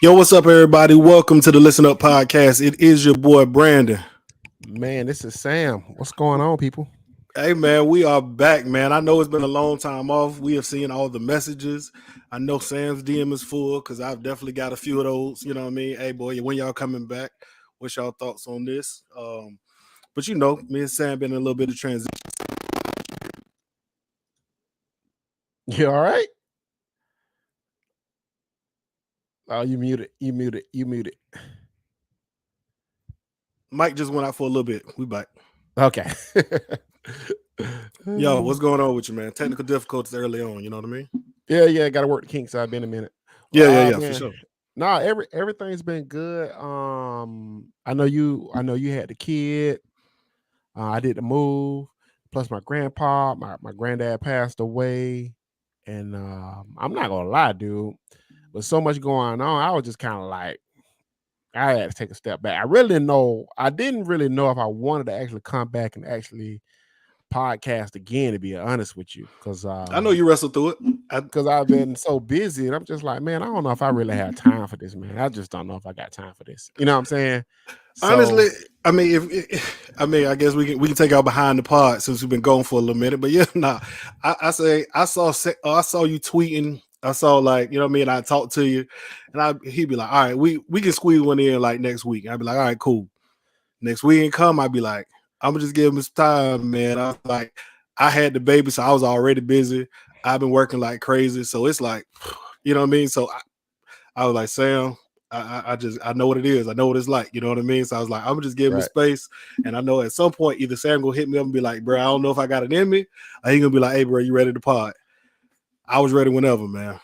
Yo, what's up, everybody? Welcome to the Listen Up Podcast. It is your boy Brandon. Man, this is Sam. What's going on, people? Hey, man, we are back, man. I know it's been a long time off. We have seen all the messages. I know Sam's DM is full because I've definitely got a few of those. You know what I mean? Hey, boy, when y'all coming back? What's y'all thoughts on this? But you know, me and Sam been in a little bit of transition. You all right? Oh, you muted. You muted. You muted. Mike just went out for a little bit. We back. Okay. Yo, what's going on with you, man? Technical difficulties early on. You know what I mean? Yeah. Got to work the kinks out. Been a minute. Yeah, for sure. Nah, everything's been good. I know you had the kid. I did the move. Plus, my grandpa, my granddad passed away, and I'm not gonna lie, dude. With so much going on, I was just kind of like, I had to take a step back. I didn't really know if I wanted to actually come back and actually podcast again, to be honest with you, because I know you wrestled through it. Because I've been so busy, and I'm just like, man, I don't know if I really have time for this, man. I just don't know if I got time for this. You know what I'm saying? Honestly, I mean, I guess we can take out behind the pod since we've been going for a little minute. But yeah, I saw you tweeting. I saw, like, you know what I mean. I talked to you, and he'd be like, all right, we can squeeze one in like next week. I'd be like, all right, cool. Next week and come, I'd be like, I'm gonna just give him his time, man. I was like, I had the baby, so I was already busy. I've been working like crazy, so it's like, you know what I mean. So I was like, Sam, I know what it is. I know what it's like. You know what I mean? So I was like, I'm gonna just give him space. And I know at some point either Sam gonna hit me up and be like, bro, I don't know if I got it in me. Or he gonna be like, hey, bro, you ready to pod? I was ready whenever, man.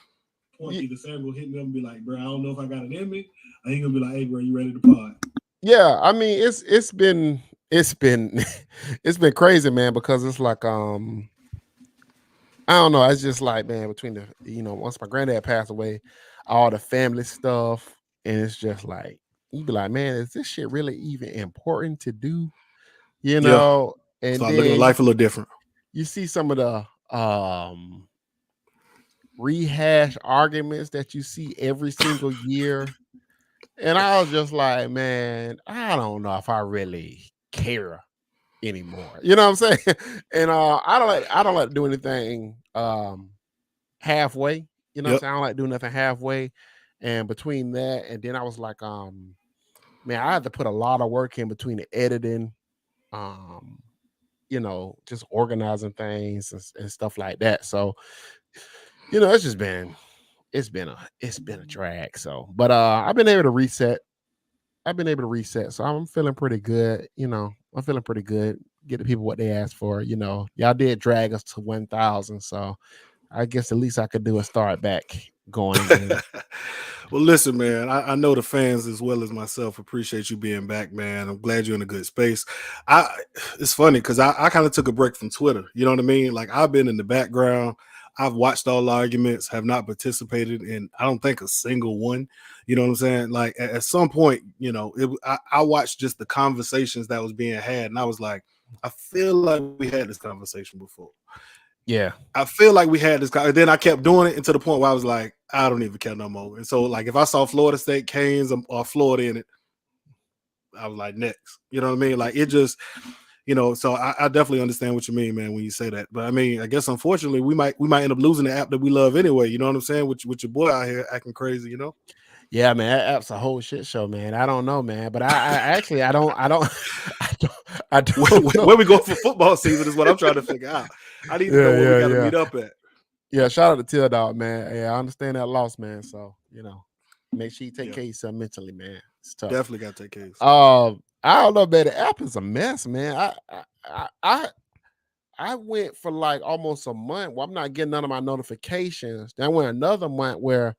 Either Sam gonna hit me up and be like, bro, I don't know if I got it in me. Or he gonna be like, hey, bro, you ready to pod? Yeah, I mean, it's been it's been crazy, man, because it's like I don't know. It's just like, man, between the, once my granddad passed away, all the family stuff, and it's just like, you be like, man, is this shit really even important to do? You know, and start looking at life a little different. You see some of the rehash arguments that you see every single year. And I was just like, man, I don't know if I really care anymore. You know what I'm saying? And I don't like to do anything halfway. You know what I'm saying? I don't like doing nothing halfway. And between that and then I was like, man, I had to put a lot of work in between the editing, just organizing things and stuff like that. So, it's been a drag. So, but I've been able to reset. So I'm feeling pretty good. I'm feeling pretty good. Get the people what they asked for. Y'all did drag us to 1,000. So I guess the least I could do is start back going again. Well, listen, man, I know the fans as well as myself appreciate you being back, man. I'm glad you're in a good space. It's funny because I kind of took a break from Twitter. You know what I mean? Like, I've been in the background. I've watched all the arguments, have not participated in, I don't think, a single one. You know what I'm saying? Like, at some point, I watched just the conversations that was being had, and I was like, I feel like we had this conversation before. Yeah. I feel like we had this. And then I kept doing it until the point where I was like, I don't even care no more. And so, like, if I saw Florida State Canes or Florida in it, I was like, next. You know what I mean? Like, it just, so I definitely understand what you mean, man, when you say that. But I mean, I guess unfortunately we might end up losing the app that we love anyway. You know what I'm saying? With your boy out here acting crazy, Yeah, man, that app's a whole shit show, man. I don't know, man, but I actually I don't. Where we go for football season is what I'm trying to figure out. I need to know where we got to meet up at. Yeah, shout out to Till Dog, man. Yeah, I understand that loss, man. So make sure you take care of yourself mentally, man. It's tough. Definitely got to take care of yourself. I don't know, man. The app is a mess, man. I went for like almost a month where I'm not getting none of my notifications. Then went another month where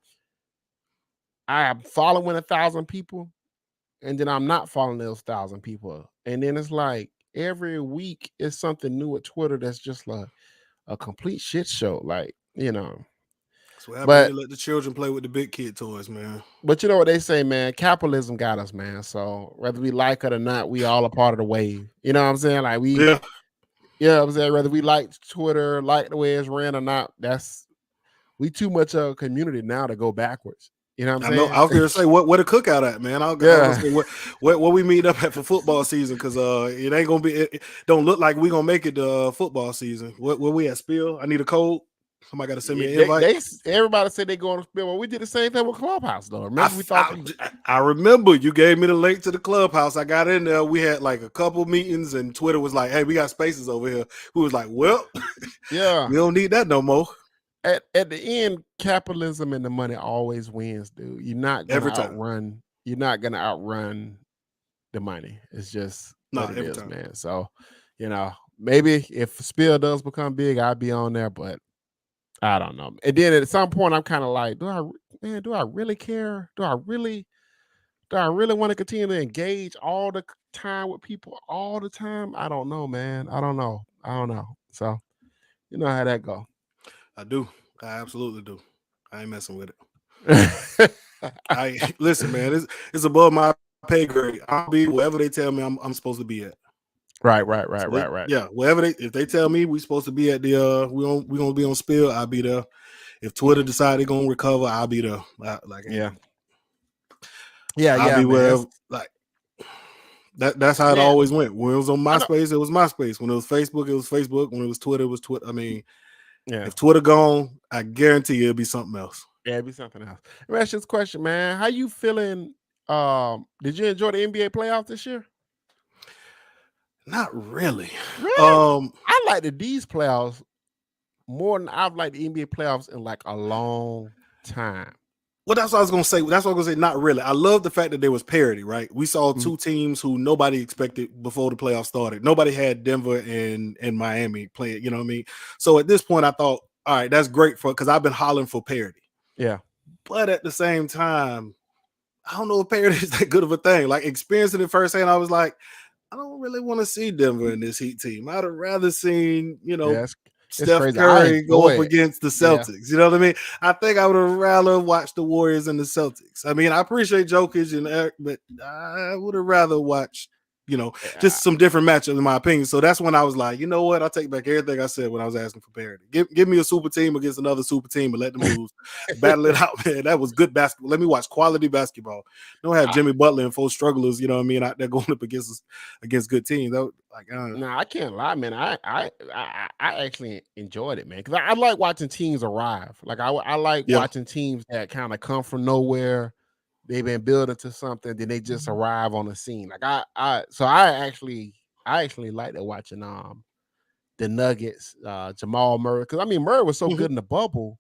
I am following 1,000 people, and then I'm not following those 1,000 people. And then it's like every week is something new at Twitter that's just like a complete shit show. Like, So what happens, you let the children play with the big kid toys, man. But you know what they say, man, capitalism got us, man. So whether we like it or not, we all a part of the wave. You know what I'm saying? Like I'm saying, whether we like Twitter, like the way it's ran or not, we too much of a community now to go backwards. You know what I'm I know. saying? I was gonna say what the cookout at, man. I was gonna Yeah. say what we meet up at for football season because it ain't gonna be. It don't look like we gonna make it to football season. Where we at? Spill. I need a code. Somebody got to send me an invite. Everybody said they going to spill. Well, we did the same thing with Clubhouse though. I, Remember we f- thought you I remember you gave me the link to the clubhouse. I got in there. We had like a couple meetings, and Twitter was like, "Hey, we got spaces over here." We was like, "Well, yeah. we don't need that no more." At the end, capitalism and the money always wins, dude. Every time. You're not gonna outrun the money. It's just what Nah, it every is, time. man. So, maybe if Spill does become big, I'll be on there, but I don't know. And then at some point, I'm kind of like, do I really care? Do I really want to continue to engage all the time with people all the time? I don't know, man. I don't know. So, you know how that go. I do. I absolutely do. I ain't messing with it. right, I listen, man. It's above my pay grade. I'll be wherever they tell me I'm supposed to be at. right. So yeah, wherever if they tell me we supposed to be at the we gonna be on Spill, I'll be there. If Twitter decide they're gonna recover, I'll be there. I'll be man. wherever. Like that's how it Man, always went. When it was on I know. MySpace, it was MySpace. When it was Facebook, it was Facebook. When it was Twitter, it was Twitter. I mean, Yeah, if Twitter gone, I guarantee you it'll be something else. yeah, it'd be something else. Let me ask you this question, man. How you feeling? Did you enjoy the NBA playoffs this year? Not really. Really? I like these playoffs more than I've liked the NBA playoffs in like a long time. Well, that's what I was gonna say. That's what I was gonna say. Not really. I love the fact that there was parity. Right, we saw two teams who nobody expected before the playoffs started. Nobody had Denver and Miami playing. You know what I mean? So at this point, I thought, all right, that's great for because I've been hollering for parity. Yeah, but at the same time, I don't know if parity is that good of a thing. Like experiencing it firsthand, I was like, I don't really want to see Denver in this Heat team. I'd have rather seen, yeah, it's Steph crazy. I Curry go enjoy up it. against the Yeah, Celtics. You know what I mean? I think I would have rather watched the Warriors and the Celtics. I mean, I appreciate Jokic and Eric, but I would have rather watched, just some different matchups in my opinion. So that's when I was like, you know what? I'll take back everything I said when I was asking for parity. Give me a super team against another super team and let them lose. Battle it out, man. That was good basketball. Let me watch quality basketball. Don't have Jimmy Butler and 4 strugglers, you know what I mean, out there going up against good teams. That no, I can't lie, man. I actually enjoyed it, man, because I like watching teams arrive. Like I like watching teams that kind of come from nowhere. They've been building to something, then they just arrive on the scene. Like I actually like that watching the Nuggets, Jamal Murray, because I mean Murray was so good in the bubble,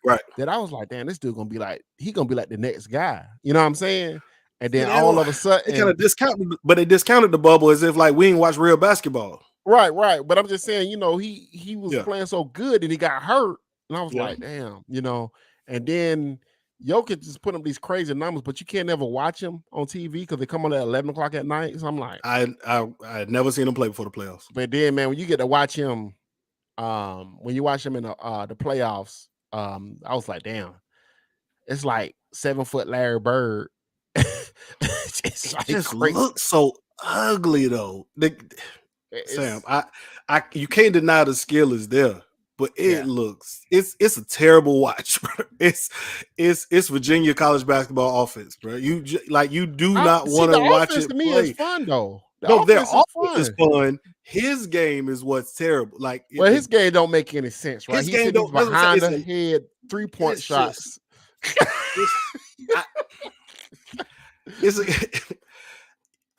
right? That I was like, damn, this dude gonna be like the next guy. You know what I'm saying? And then Yeah, all of a they sudden, kind of discounted, but they discounted the bubble as if like we ain't watch real basketball. right. But I'm just saying, he was Yeah. playing so good and he got hurt, and I was Yeah. like, damn, And then Jokic just put up these crazy numbers, but you can't never watch him on TV because they come on at 11 o'clock at night. So I'm like, I had never seen him play before the playoffs. but then, man, when you get to watch him, when you watch him in the playoffs, I was like, damn, it's like 7-foot Larry Bird. It just looks so ugly though. Sam, you can't deny the skill is there, but it looks it's a terrible watch, bro. It's Virginia college basketball offense, bro. You do not want the to watch offense it to me is play. fun though. No, their offense is fun. His game is what's terrible. Like, his game don't make any sense, right? His He game said he's don't. That's what I'm behind the saying. head 3-point It's shots.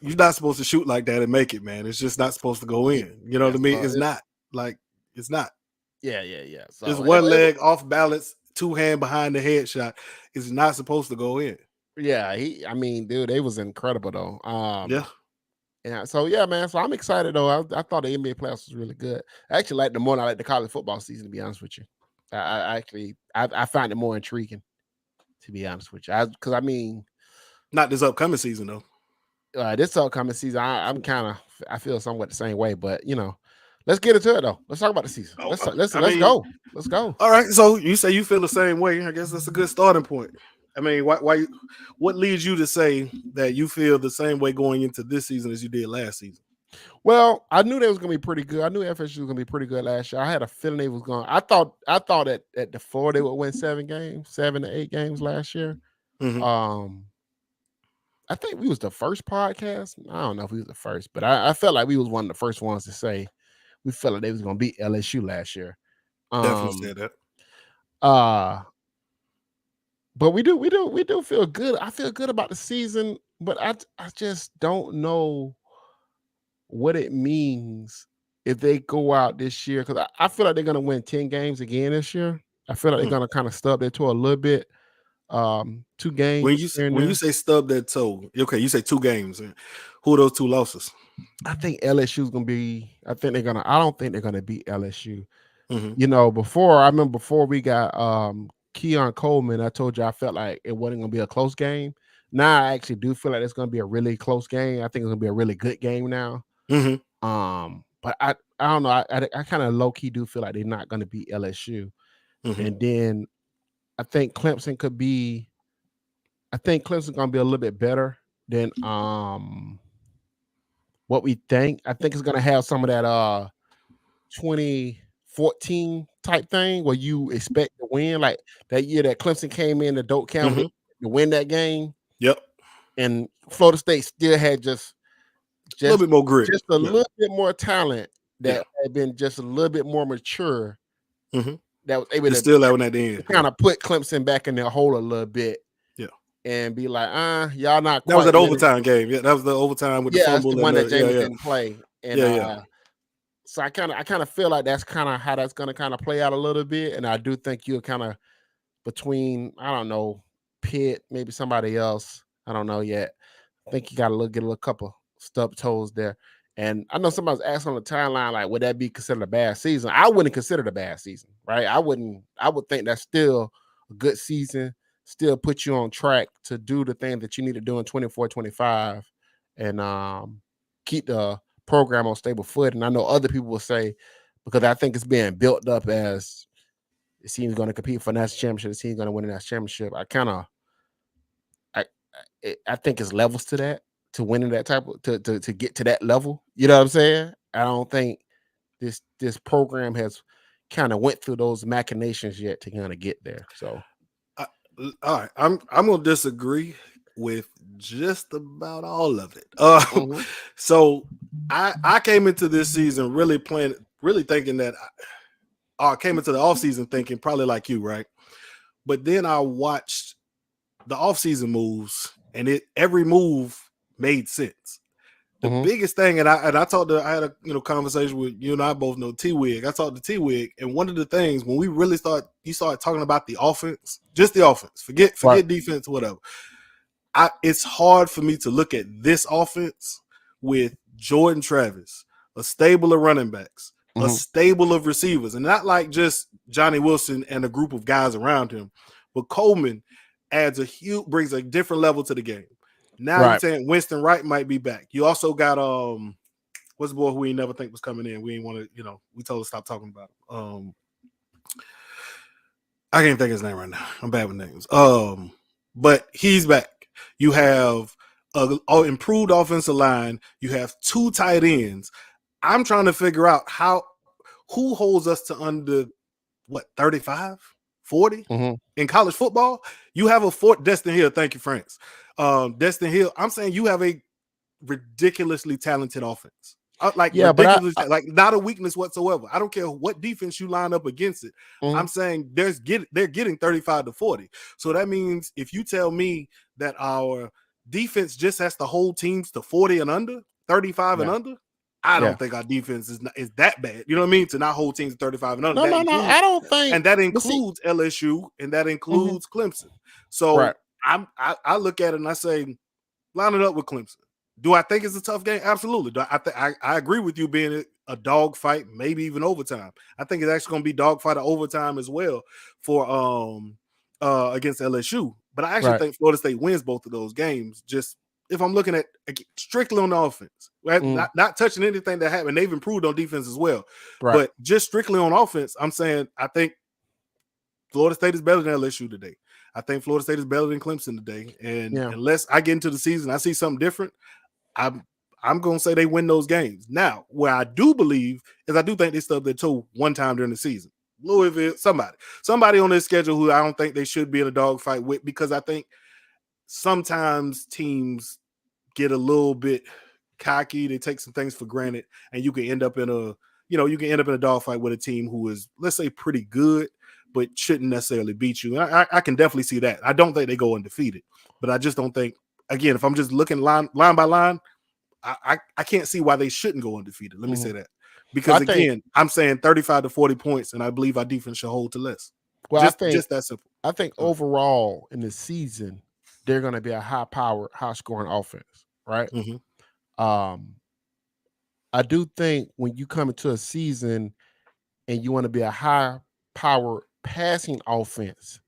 You're not supposed to shoot like that and make it, man. It's just not supposed to go in. You know what I mean? It's not. It's not. Yeah. So it's one leg off balance, 2 hand behind the head shot. It's not supposed to go in. Yeah, I mean, dude, they was incredible though. Yeah. Yeah. So yeah, man. So I'm excited though. I thought the NBA playoffs was really good. I actually like the more I like the college football season. To be honest with you, I find it more intriguing. To be honest with you, because I mean, not this upcoming season though. This upcoming season, I feel somewhat the same way, but let's get into it though. Let's talk about the season. Let's go. Let's go. All right. So you say you feel the same way. I guess that's a good starting point. I mean, what leads you to say that you feel the same way going into this season as you did last season? Well, I knew they was gonna be pretty good. I knew FSU was gonna be pretty good last year. I had a feeling they was going. I thought at the floor they would win 7 to 8 games last year. Mhm. I think we was the first podcast. I don't know if we was the first, but I felt like we was one of the first ones to say we felt like they was gonna beat LSU last year. Definitely Um said that. uh but we do feel good. I feel good about the season, but I just don't know what it means if they go out this year, because I feel like they're gonna win 10 games again this year. I feel like they're Mm. gonna kind of stub their toe a little bit. 2 games here and When you there. say stub that toe, okay, you say 2 games. Who are those 2 losses? I think LSU's gonna be. I don't think they're gonna beat LSU. Mhm. I remember before we got Keon Coleman, I told you I felt like it wasn't gonna be a close game. Now I actually do feel like it's gonna be a really close game. I think it's gonna be a really good game now. Mhm. But I don't know. I kind of low key do feel like they're not gonna beat LSU. Mhm. And then I think Clemson could be. I think Clemson's gonna be a little bit better than what we think. I think it's gonna have some of that 2014 type thing where you expect to win. Like that year that Clemson came in the dope camp Mhm. to win that game, Yep. and Florida State still had A little just bit more grit. just a Yeah. little bit more talent Yeah. that had been just a little bit more mature Mhm. that was able Just to still that one at the end. Yeah. kind of put Clemson back in their hole a little bit Yeah. and be like, y'all not That was quite that ready. overtime game. Yeah, that was the overtime with the Yeah, that's the fumble and one that the yeah, James yeah. didn't play. And Yeah, yeah. so I kind of feel like that's kind of how that's gonna kind of play out a little bit. And I do think you're kind of between, I don't know, Pitt, maybe somebody else. I don't know yet. I think you got to get a little couple stub toes there. And I know somebody's asking on the timeline, like, would that be considered a bad season? I wouldn't consider it a bad season, right? I wouldn't. I would think that's still a good season, still put you on track to do the thing that you need to do in 24, 25, and keep the program on stable foot. And I know other people will say, because I think it's being built up as the team's going to compete for a national championship, the team's going to win a national championship. I I think it's levels to that, to winning that type of to get to that level. You know what I'm saying? I don't think this program has kind of went through those machinations yet to kind of get there. So I, all right, I'm gonna disagree with just about all of it. mhm, So I came into this season really thinking that I came into the offseason thinking probably like you, right? But then I watched the offseason moves, and every move made sense. The mhm, biggest thing, I had a conversation with you and I both know T Wig. I talked to T Wig, and one of the things when we really you start talking about the offense, just the offense, forget right, defense, whatever. It's hard for me to look at this offense with Jordan Travis, a stable of running backs, a mhm, stable of receivers, and not like just Johnny Wilson and a group of guys around him, but Coleman brings a different level to the game. Now you right. saying Winston Wright might be back. You also got what's the boy who we never think was coming in? We ain't want to, we told him to stop talking about him. I can't think of his name right now. I'm bad with names. But he's back. You have a improved offensive line. You have 2 tight ends. I'm trying to figure out who holds us to under 35, 40 Mhm. in college football. You have a Destin Hill. Thank you, France. Destin Hill. I'm saying you have a ridiculously talented offense. Like Yeah, but ridiculous, like not a weakness whatsoever. I don't care what defense you line up against it. mhm, I'm saying they're getting 35 to 40. So that means if you tell me that our defense just has to hold teams to 40 and under, 35 and yeah, under, I yeah. don't think our defense is that bad. You know what I mean? To not hold teams to 35 and under. No, no, no. I don't think. That But see, includes LSU and that mhm, includes Clemson. So right. I look at it and I say, line it up with Clemson. Do I think it's a tough game? Absolutely. I agree with you being a dog fight, maybe even overtime. I think it's actually going to be dog fight or overtime as well for against LSU. But I actually Right. think Florida State wins both of those games. Just if I'm looking at strictly on the offense, right? Mhm, Not touching anything that happened. They've improved on defense as well. right. But just strictly on offense, I'm saying I think Florida State is better than LSU today. I think Florida State is better than Clemson today. And Yeah. unless I get into the season, I see something different. I'm going to say they win those games. Now, where I do believe is I do think they stubbed their toe one time during the season. Louisville, somebody on their schedule who I don't think they should be in a dogfight with, because I think sometimes teams get a little bit cocky. They take some things for granted, and you can end up in a dogfight with a team who is, let's say, pretty good, but shouldn't necessarily beat you. And I can definitely see that. I don't think they go undefeated, but I just don't think. Again, if I'm just looking line by line, I can't see why they shouldn't go undefeated. Let me say that. Because again, I'm saying 35 to 40 points, and I believe our defense should hold to less. Well, Just that simple. I think overall in the season, they're going to be a high-powered, high-scoring offense, right? I do think when you come into a season and you want to be a high-powered passing offense,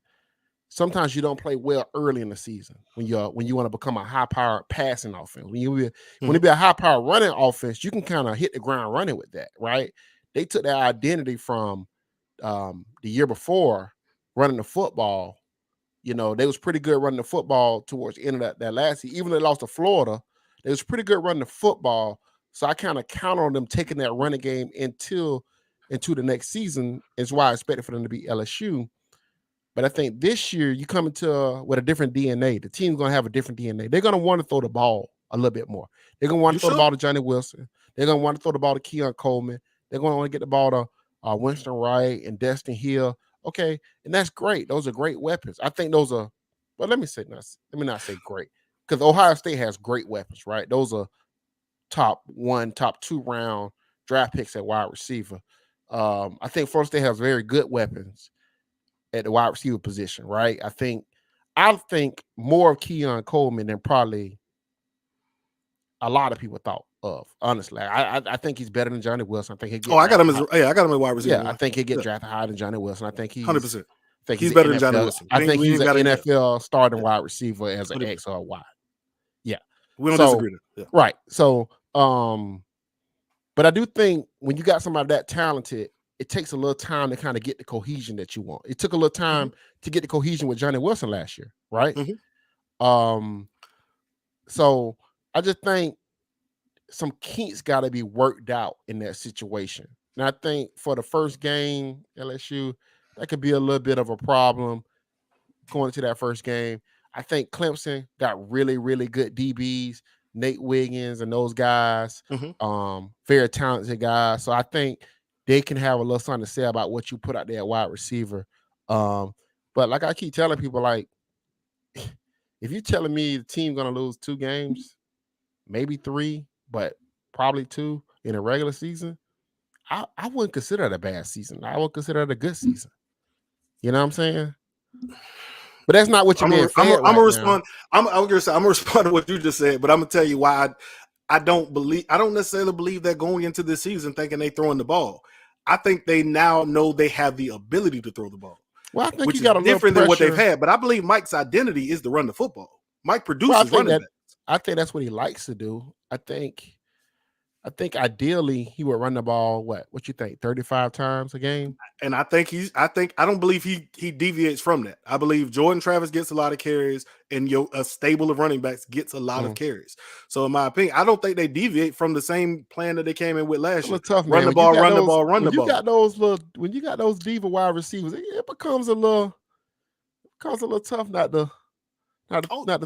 sometimes you don't play well early in the season when you want to become a high-powered passing offense. When you be a high-powered running offense, you can kind of hit the ground running with that, right? They took that identity from the year before running the football. You know, they was pretty good running the football towards the end of that last season. Even though they lost to Florida, they was pretty good running the football. So I kind of count on them taking that running game into the next season. Is why I expected for them to beat LSU. But I think this year you come into with a different DNA. The team's going to have a different DNA. They're going to want to throw the ball a little bit more. They're going to want to throw the ball to Johnny Wilson. They're going to want to throw the ball to Keon Coleman. They're going to want to get the ball to Winston Wright and Destin Hill. Okay, and that's great. Those are great weapons. I think those are. But let me not say great, because Ohio State has great weapons, right? Those are top 1, top 2 round draft picks at wide receiver. I think Florida State has very good weapons at the wide receiver position, right? I think more of Keon Coleman than probably a lot of people thought of. Honestly, I think he's better than Johnny Wilson. I think he get. I got him as wide receiver. Yeah, I think he'll get drafted higher than Johnny Wilson. I think he's 100%. I think he's better than Johnny Wilson. I think he's an NFL starting wide receiver as an X or a Y. Yeah, we don't disagree. Yeah. Right. So, but I do think when you got somebody that talented, it takes a little time to kind of get the cohesion that you want. It took a little time to get the cohesion with Johnny Wilson last year, right? So I just think some kinks got to be worked out in that situation. And I think for the first game, LSU, that could be a little bit of a problem going into that first game. I think Clemson got really, really good DBs, Nate Wiggins and those guys, very talented guys. So I think they can have a little something to say about what you put out there at wide receiver. But like I keep telling people, like, if you're telling me the team going to lose 2 games, maybe 3, but probably 2 in a regular season, I wouldn't consider it a bad season. I would consider it a good season. You know what I'm saying? But that's not what you're being fed right now. I'm gonna respond to what you just said, but I'm gonna tell you why I don't necessarily believe they're going into this season thinking they throwing the ball. I think they now know they have the ability to throw the ball. Well, I think which you got is different than what they've had. But I believe Mike's identity is to run the football. Mike produces running backs. I think that's what he likes to do. I think ideally he would run the ball, what you think, 35 times a game? And I don't believe he deviates from that. I believe Jordan Travis gets a lot of carries, and a stable of running backs gets a lot of carries. So in my opinion, I don't think they deviate from the same plan that they came in with last year. Tough, run the ball. When you got those diva wide receivers, it becomes a little tough not to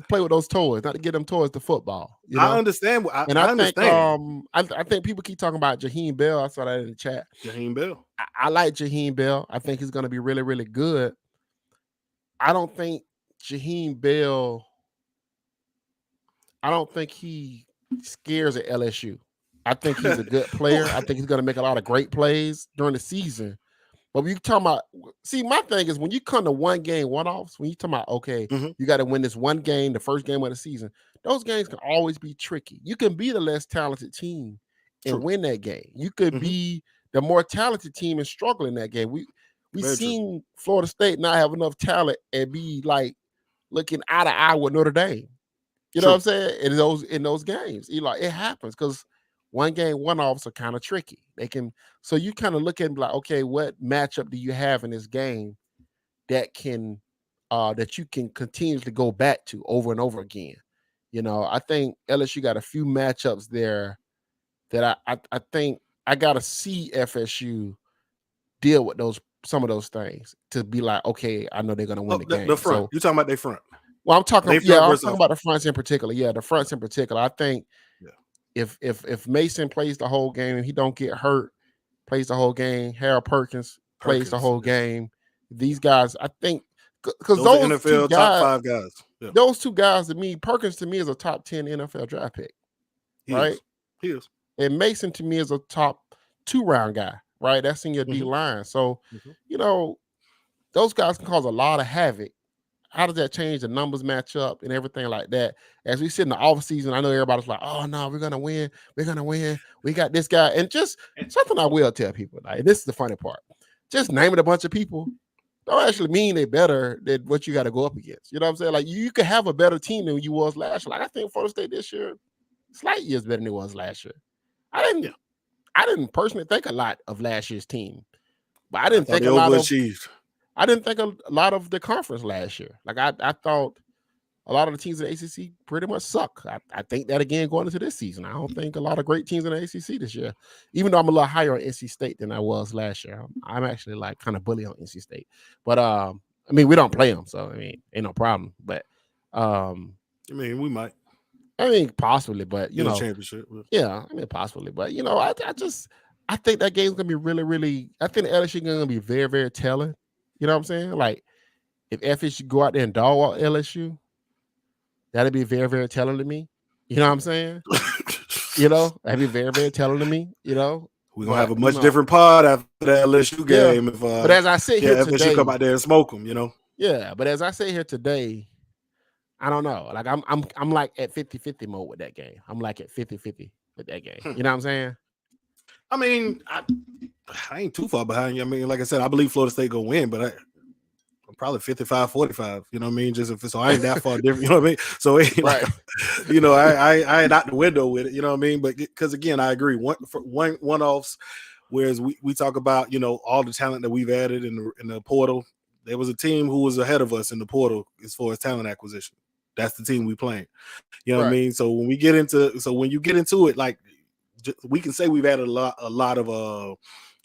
play with those toys, not to get them toys to football. You know? I understand. I understand. I think people keep talking about Jaheim Bell. I saw that in the chat. Jaheim Bell. I like Jaheim Bell. I think he's going to be really, really good. I don't think Jaheim Bell. I don't think he scares at LSU. I think he's a good player. I think he's going to make a lot of great plays during the season. But when you talking about, my thing is when you come to one game one-offs, when you talking about, okay, you got to win this one game, the first game of the season, those games can always be tricky. You can be the less talented team and win that game. You could be the more talented team and struggle in that game. We seen Florida State not have enough talent and be like looking eye to eye with Notre Dame. You know what I'm saying? In those games, it happens because one game one-offs are kind of tricky. So you kind of look at like, okay, what matchup do you have in this game that you can continuously go back to over and over again? You know, I think LSU got a few matchups there that I think I gotta see FSU deal with some of those things to be like, okay, I know they're gonna win the game. The front. You're talking about their front. Well, I'm talking. They Yeah, front I'm versus talking off. about the fronts in particular. Yeah, the fronts in particular. I think Yeah. if Mason plays the whole game and he don't get hurt, plays the whole game. Harold Perkins plays the Perkins whole is game. These guys, I think, because those are those two NFL top guys, 5 guys. Yeah, to me, Perkins to me is a top 10 NFL draft pick, he right? is. He is. And Mason to me is a top 2 round guy, right? That's in your D Mm-hmm. line. So, Mm-hmm. you know, those guys can cause a lot of havoc. How does that change the numbers match up and everything like that? As we sit in the off season, I know everybody's like, "Oh no, we're gonna win. We're gonna win. We got this guy." And just something I will tell people, like this is the funny part. Just naming a bunch of people don't actually mean they're better than what you got to go up against. You know what I'm saying? Like you could have a better team than you was last year. Like I think Florida State this year, slight years better than it was last year. I Yeah, didn't, I didn't personally think a lot of last year's team, but I I didn't thought think they a lot of overachieved. a lot of the conference last year. Like I thought a lot of the teams in the ACC pretty much suck. I think that again going into this season. I don't think a lot of great teams in the ACC this year, even though I'm a little higher on NC State than I was last year. I'm actually like kind of bully on NC State, but I mean we don't play them, so I mean ain't no problem. But I mean, we might I mean possibly, but in the championship. yeah, I mean possibly, but I think that game's gonna be really, really. I think the LSU gonna be very, very telling. You know what I'm saying? Like if FSU go out there and dog walk LSU, that'd be very, very telling to me. You know what I'm saying? That'd be very, very telling to me, We're gonna have But a much different pod after the LSU yeah. game if But as I sit here FSU come today, out there and smoke them. yeah, but as I sit here today, I don't know. Like I'm like at 50-50 mode with that game. I'm like at 50-50 with that game. You know what I'm saying? I mean, I ain't too far behind you. I mean, like I said, I believe Florida State gonna win, but I'm probably 55-45. You know what I mean? So I ain't that far different. You know what I mean? So it ain't Right. I ain't out the window with it. You know what I mean? But because again, I agree. One offs. Whereas we talk about all the talent that we've added in the portal. There was a team who was ahead of us in the portal as far as talent acquisition. That's the team we playing. You know what I mean? So when you get into it, like we can say we've added a lot of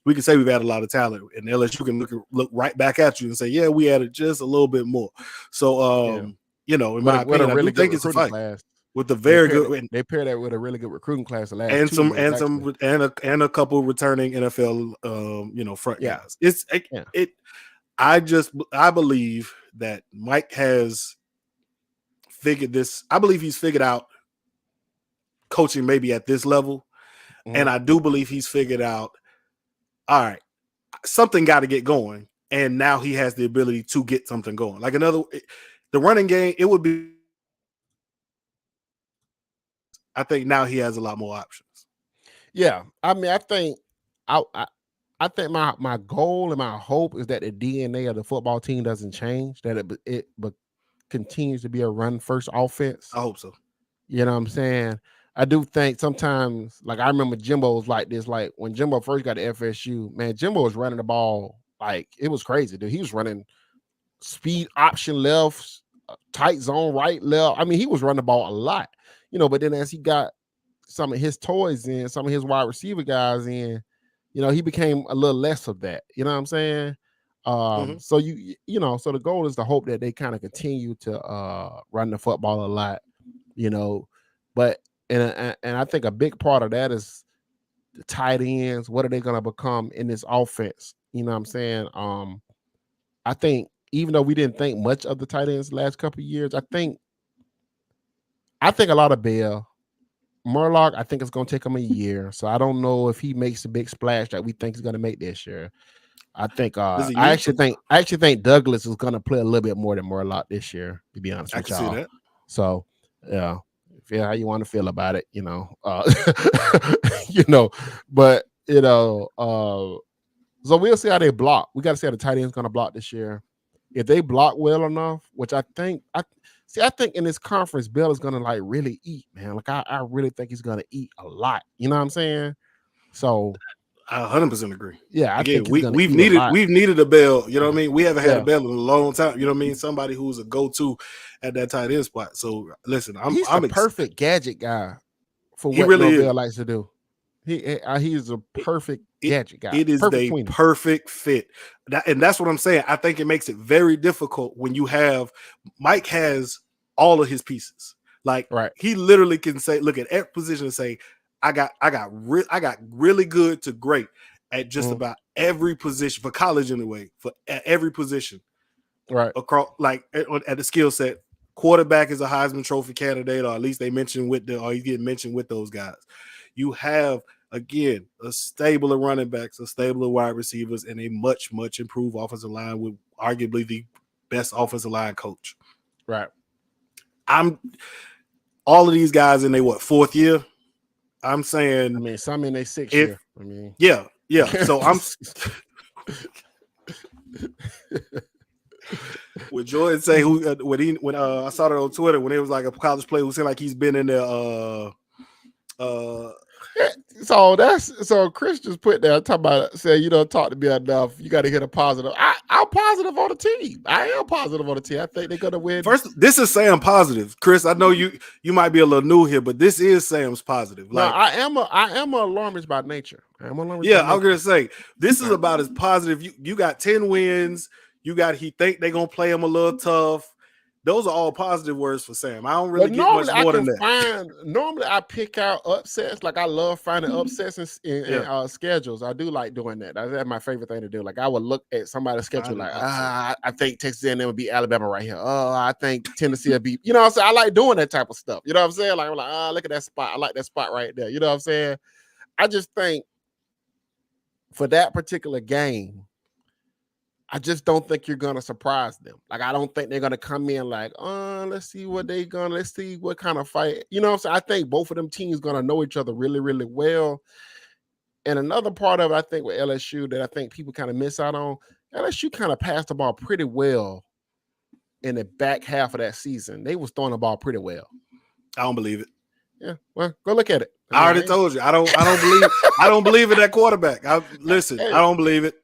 we can say we've added a lot of talent, and LSU can look right back at you and say, yeah, we added just a little bit more. So in my opinion, I do think it's a fight class. with a very good. They pair that with a really good recruiting class the last and 2 some years, and a couple returning NFL front guys. I believe that Mike has figured this. I believe he's figured out coaching maybe at this level. Mm-hmm. And I do believe he's figured out, all right, something got to get going. And now he has the ability to get something going. Like the running game, it would be. I think now he has a lot more options. Yeah. I mean, I think I think my goal and my hope is that the DNA of the football team doesn't change, that it continues to be a run first offense. I hope so. You know what I'm saying? I do think sometimes, like I remember Jimbo was like this, like when Jimbo first got to FSU, man, Jimbo was running the ball like it was crazy, dude. He was running speed option left, tight zone right, left. I mean, he was running the ball a lot, but then as he got some of his toys in, some of his wide receiver guys in, he became a little less of that. You know what I'm saying? So so the goal is to hope that they kind of continue to run the football a lot, but and I think a big part of that is the tight ends. What are they going to become in this offense? You know what I'm saying? I think even though we didn't think much of the tight ends the last couple of years, I think a lot of Bell. Murlock, I think it's going to take him a year. So I don't know if he makes a big splash that we think he's going to make this year. I think I actually think Douglas is going to play a little bit more than Murlock this year, to be honest with y'all. I can see that. So, yeah. Feel how you want to feel about it, but so we'll see how they block. We got to see how the tight end's going to block this year. If they block well enough, which I think in this conference, Bell is going to like really eat, man. Like I really think he's going to eat a lot. You know what I'm saying? So I 100% agree. Yeah, I think we've needed a Bell. You know what I mean? We haven't had a Bell in a long time. You know what I mean? Somebody who's a go-to at that tight end spot. So listen, he's the perfect gadget guy for what Bell likes to do. He's a perfect gadget guy. It is the perfect fit. And that's what I'm saying. I think it makes it very difficult when you have Mike has all of his pieces. Like Right. he literally can say, look at every position and say, I got really good to great at just about every position for college anyway, for at every position. Right. Across like at the skill set. Quarterback is a Heisman Trophy candidate, or at least they mentioned or he's getting mentioned with those guys. You have again a stable of running backs, a stable of wide receivers, and a much improved offensive line with arguably the best offensive line coach. Right. I'm all of these guys in their fourth year. I'm saying, I mean, some in their sixth year. I mean, yeah. So I'm Would Jordan say when I saw that on Twitter when it was like a college player who said like he's been in there so Chris just put there talking about say you don't talk to me enough. You got to hit a positive. I'm positive on the team. I am positive on the team. I think they're gonna win. First, this is Sam positive. Chris, I know you might be a little new here, but this is Sam's positive. No, I am an alarmist by nature. I am alarmist. Yeah, I was gonna say this is about as positive. You got 10 wins. You got he think they're gonna play him a little tough. Those are all positive words for Sam. I don't really get much more than that. Normally, I pick out upsets. Like I love finding upsets in schedules. I do like doing that. That's my favorite thing to do. Like I would look at somebody's schedule, like I think Texas A&M would beat Alabama right here. Oh, I think Tennessee will beat. You know what I'm saying? I like doing that type of stuff. You know what I'm saying? Like I'm like, look at that spot. I like that spot right there. You know what I'm saying? I just think for that particular game, I just don't think you're gonna surprise them. Like I don't think they're gonna come in like, let's see what kind of fight. You know what I'm saying? I think both of them teams gonna know each other really, really well. And another part of it, I think with LSU that I think people kind of miss out on, LSU kind of passed the ball pretty well in the back half of that season. They was throwing the ball pretty well. I don't believe it. Yeah, well, go look at it. I already told you. I don't believe in that quarterback. I don't believe it.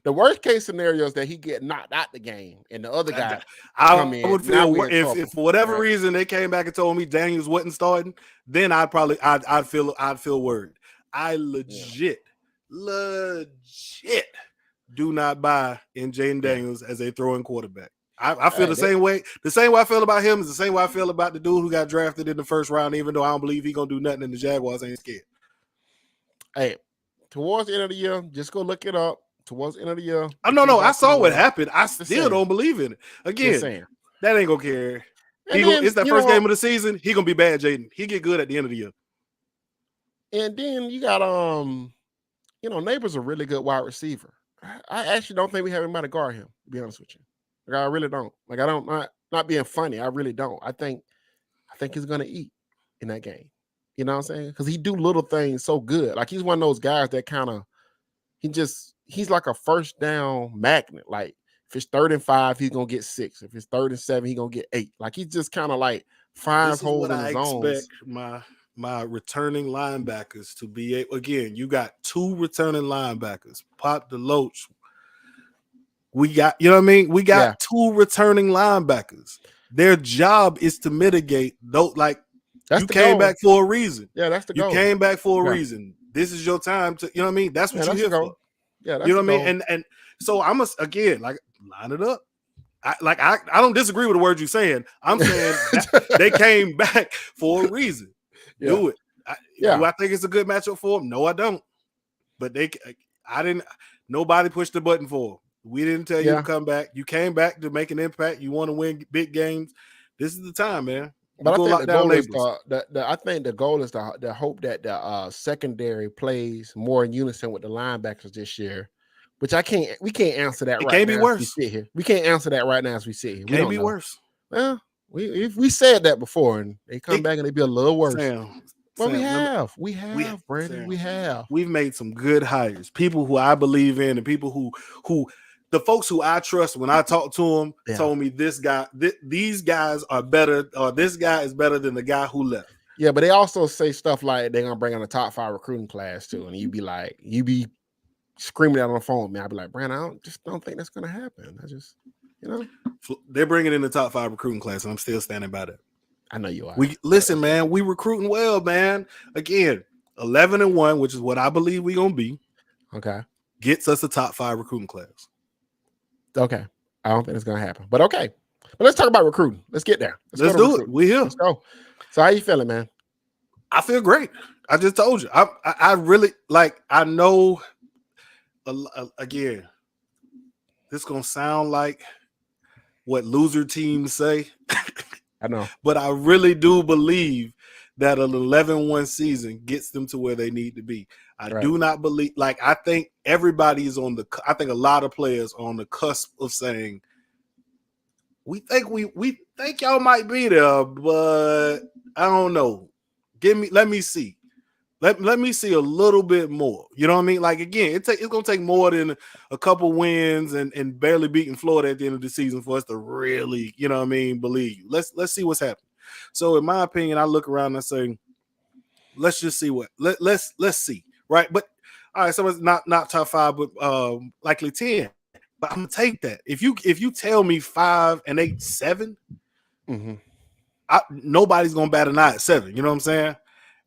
The worst case scenario is that he get knocked out the game, and the other guy I would feel if for whatever reason they came back and told me Daniels wasn't starting, then I'd feel worried. I legit do not buy in Jaden Daniels as a throwing quarterback. I feel the same way. The same way I feel about him is the same way I feel about the dude who got drafted in the first round, even though I don't believe he's gonna do nothing and the Jaguars ain't scared. Hey, towards the end of the year, just go look it up. Towards the end of the year. No, I saw what happened. I still don't believe in it. Again, that ain't gonna carry. It's that first game of the season. He gonna be bad, Jaden. He get good at the end of the year. And then you got Neighbor's a really good wide receiver. I actually don't think we have anybody to guard him, to be honest with you. Like I really don't. Like I don't not being funny. I really don't. I think he's gonna eat in that game. You know what I'm saying? Because he do little things so good. Like he's one of those guys that kind of he's like a first down magnet. Like if it's 3rd and 5, he's gonna get 6. If it's 3rd and 7, he's gonna get 8. Like he's just kind of like finds holes in the zones. Expect my returning linebackers to be again. You got 2 returning linebackers. Pop Deloach. We got, you know what I mean? We got 2 returning linebackers. Their job is to mitigate those. Like you came back for a reason. Yeah, that's the goal. You came back for a reason. This is your time to, you know what I mean? That's what you're here for. Yeah, that's you know what I mean? And so I must again like line it up. I don't disagree with the words you're saying. I'm saying they came back for a reason. Yeah. Do it. Do I think it's a good matchup for them? No, I don't. But nobody pushed the button for them. We didn't tell you to come back. You came back to make an impact. You want to win big games. This is the time, man. But I think the goal is to hope that the secondary plays more in unison with the linebackers this year, which we can't answer that right now. It can't be worse. We sit here. We can't answer that right now as we sit here. Can't be worse. Well, we said that before, and they come back and they be a little worse. Well, we have, Brandon. We have. We've made some good hires. People who I believe in, and people who the folks who I trust when I talk to them told me these guys are better, or this guy is better than the guy who left. Yeah, but they also say stuff like they're gonna bring on a top 5 recruiting class too, and you be screaming out on the phone with me. I'd be like, Brandon, I don't think that's gonna happen. I just, they're bringing in the top 5 recruiting class, and I'm still standing by that. I know you are. Listen, man. We recruiting well, man. Again, 11-1, which is what I believe we're gonna be. Okay, gets us a top 5 recruiting class. Okay, I don't think it's gonna happen, but okay. But let's talk about recruiting. Let's get there. Let's go Let's to do it. recruiting. We here. Let's go. So how you feeling, man? I feel great. I just told you. I really like. I know. Again, this gonna sound like what loser teams say. I know. But I really do believe that an 11-1 season gets them to where they need to be. I do not believe, like, I think everybody is I think a lot of players are on the cusp of saying, we think y'all might be there, but I don't know. Let me see. Let me see a little bit more. You know what I mean? Like, again, it's going to take more than a couple wins and barely beating Florida at the end of the season for us to really, you know what I mean, believe you. Let's see what's happening. So, in my opinion, I look around and I say, let's just see let's see, right? But all right, so it's not top 5, but likely 10. But I'm gonna take that. If you tell me 5 and 8, 7, nobody's gonna bat an eye at 7. You know what I'm saying?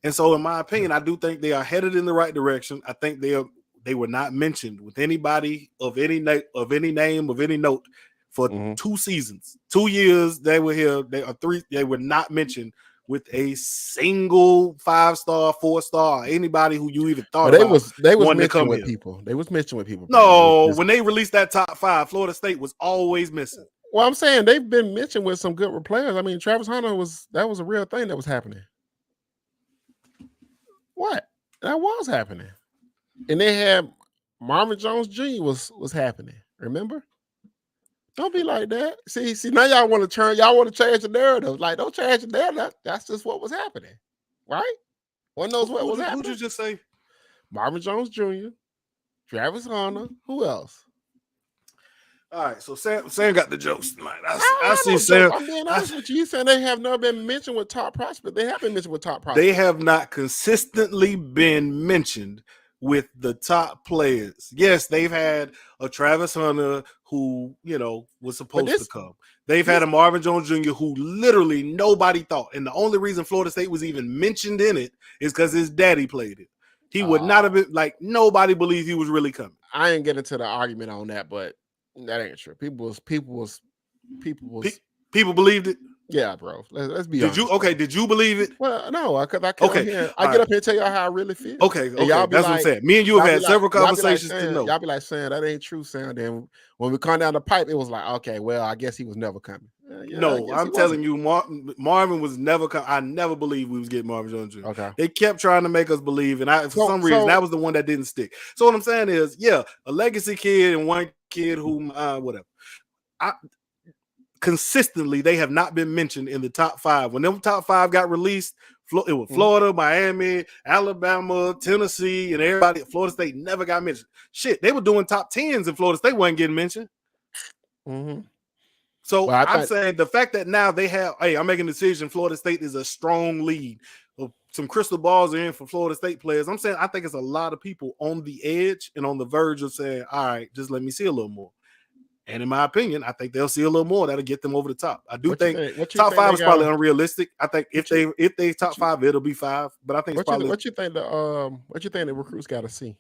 And so, in my opinion, I do think they are headed in the right direction. I think they were not mentioned with anybody of any name of any note for 2 seasons, 2 years. They were here. They are 3. They were not mentioned with a single 5-star, 4-star, or anybody who you even thought about. They was wanting to mentioned come with here. people. They was mentioned with people. No, when they released that top 5, Florida State was always missing. Well, I'm saying they've been mentioned with some good players. I mean, Travis Hunter was a real thing that was happening. What? That was happening. And they had Marvin Jones Jr. was happening. Remember? Don't be like that. See, now y'all want to change the narrative. Like, don't change the narrative. That's just what was happening. Right? One knows what was happening. Who'd you just say? Marvin Jones Jr., Travis Hunter. Who else? All right, so Sam got the jokes tonight. I see Sam. I'm being honest with you. You saying they have never been mentioned with top prospects. They have been mentioned with top prospects. They have not consistently been mentioned with the top players. Yes, they've had a Travis Hunter who, was supposed to come. They've had a Marvin Jones Jr. who literally nobody thought. And the only reason Florida State was even mentioned in it is because his daddy played it. He would not have been, like, nobody believed he was really coming. I ain't getting into the argument on that, but that ain't true. People believed it. Yeah, bro. Let's be honest. Did you believe it? Well, no, because I come here. I get up here and tell y'all how I really feel. Okay, y'all that's what I'm saying. Me and you have had several conversations to know. Y'all be like, saying that ain't true, Sam. Then when we come down the pipe, it was like, okay, well, I guess he was never coming. No, I'm telling you, Marvin was never coming. I never believed we was getting Marvin Jones Jr. Okay. They kept trying to make us believe, and for some reason, that was the one that didn't stick. So what I'm saying is, yeah, a legacy kid and one kid who, whatever. Consistently, they have not been mentioned in the top 5. When them top 5 got released, it was Florida, Miami, Alabama, Tennessee, and everybody. Florida State never got mentioned. Shit, they were doing top 10s and Florida State wasn't getting mentioned. So I'm saying the fact that now they have, I'm making a decision. Florida State is a strong lead. Some crystal balls are in for Florida State players. I'm saying I think it's a lot of people on the edge and on the verge of saying, all right, just let me see a little more. And in my opinion, I think they'll see a little more that'll get them over the top. I do think top 5 is probably unrealistic. I think if they top 5, it'll be 5. But I think it's probably what you think the recruits got to see?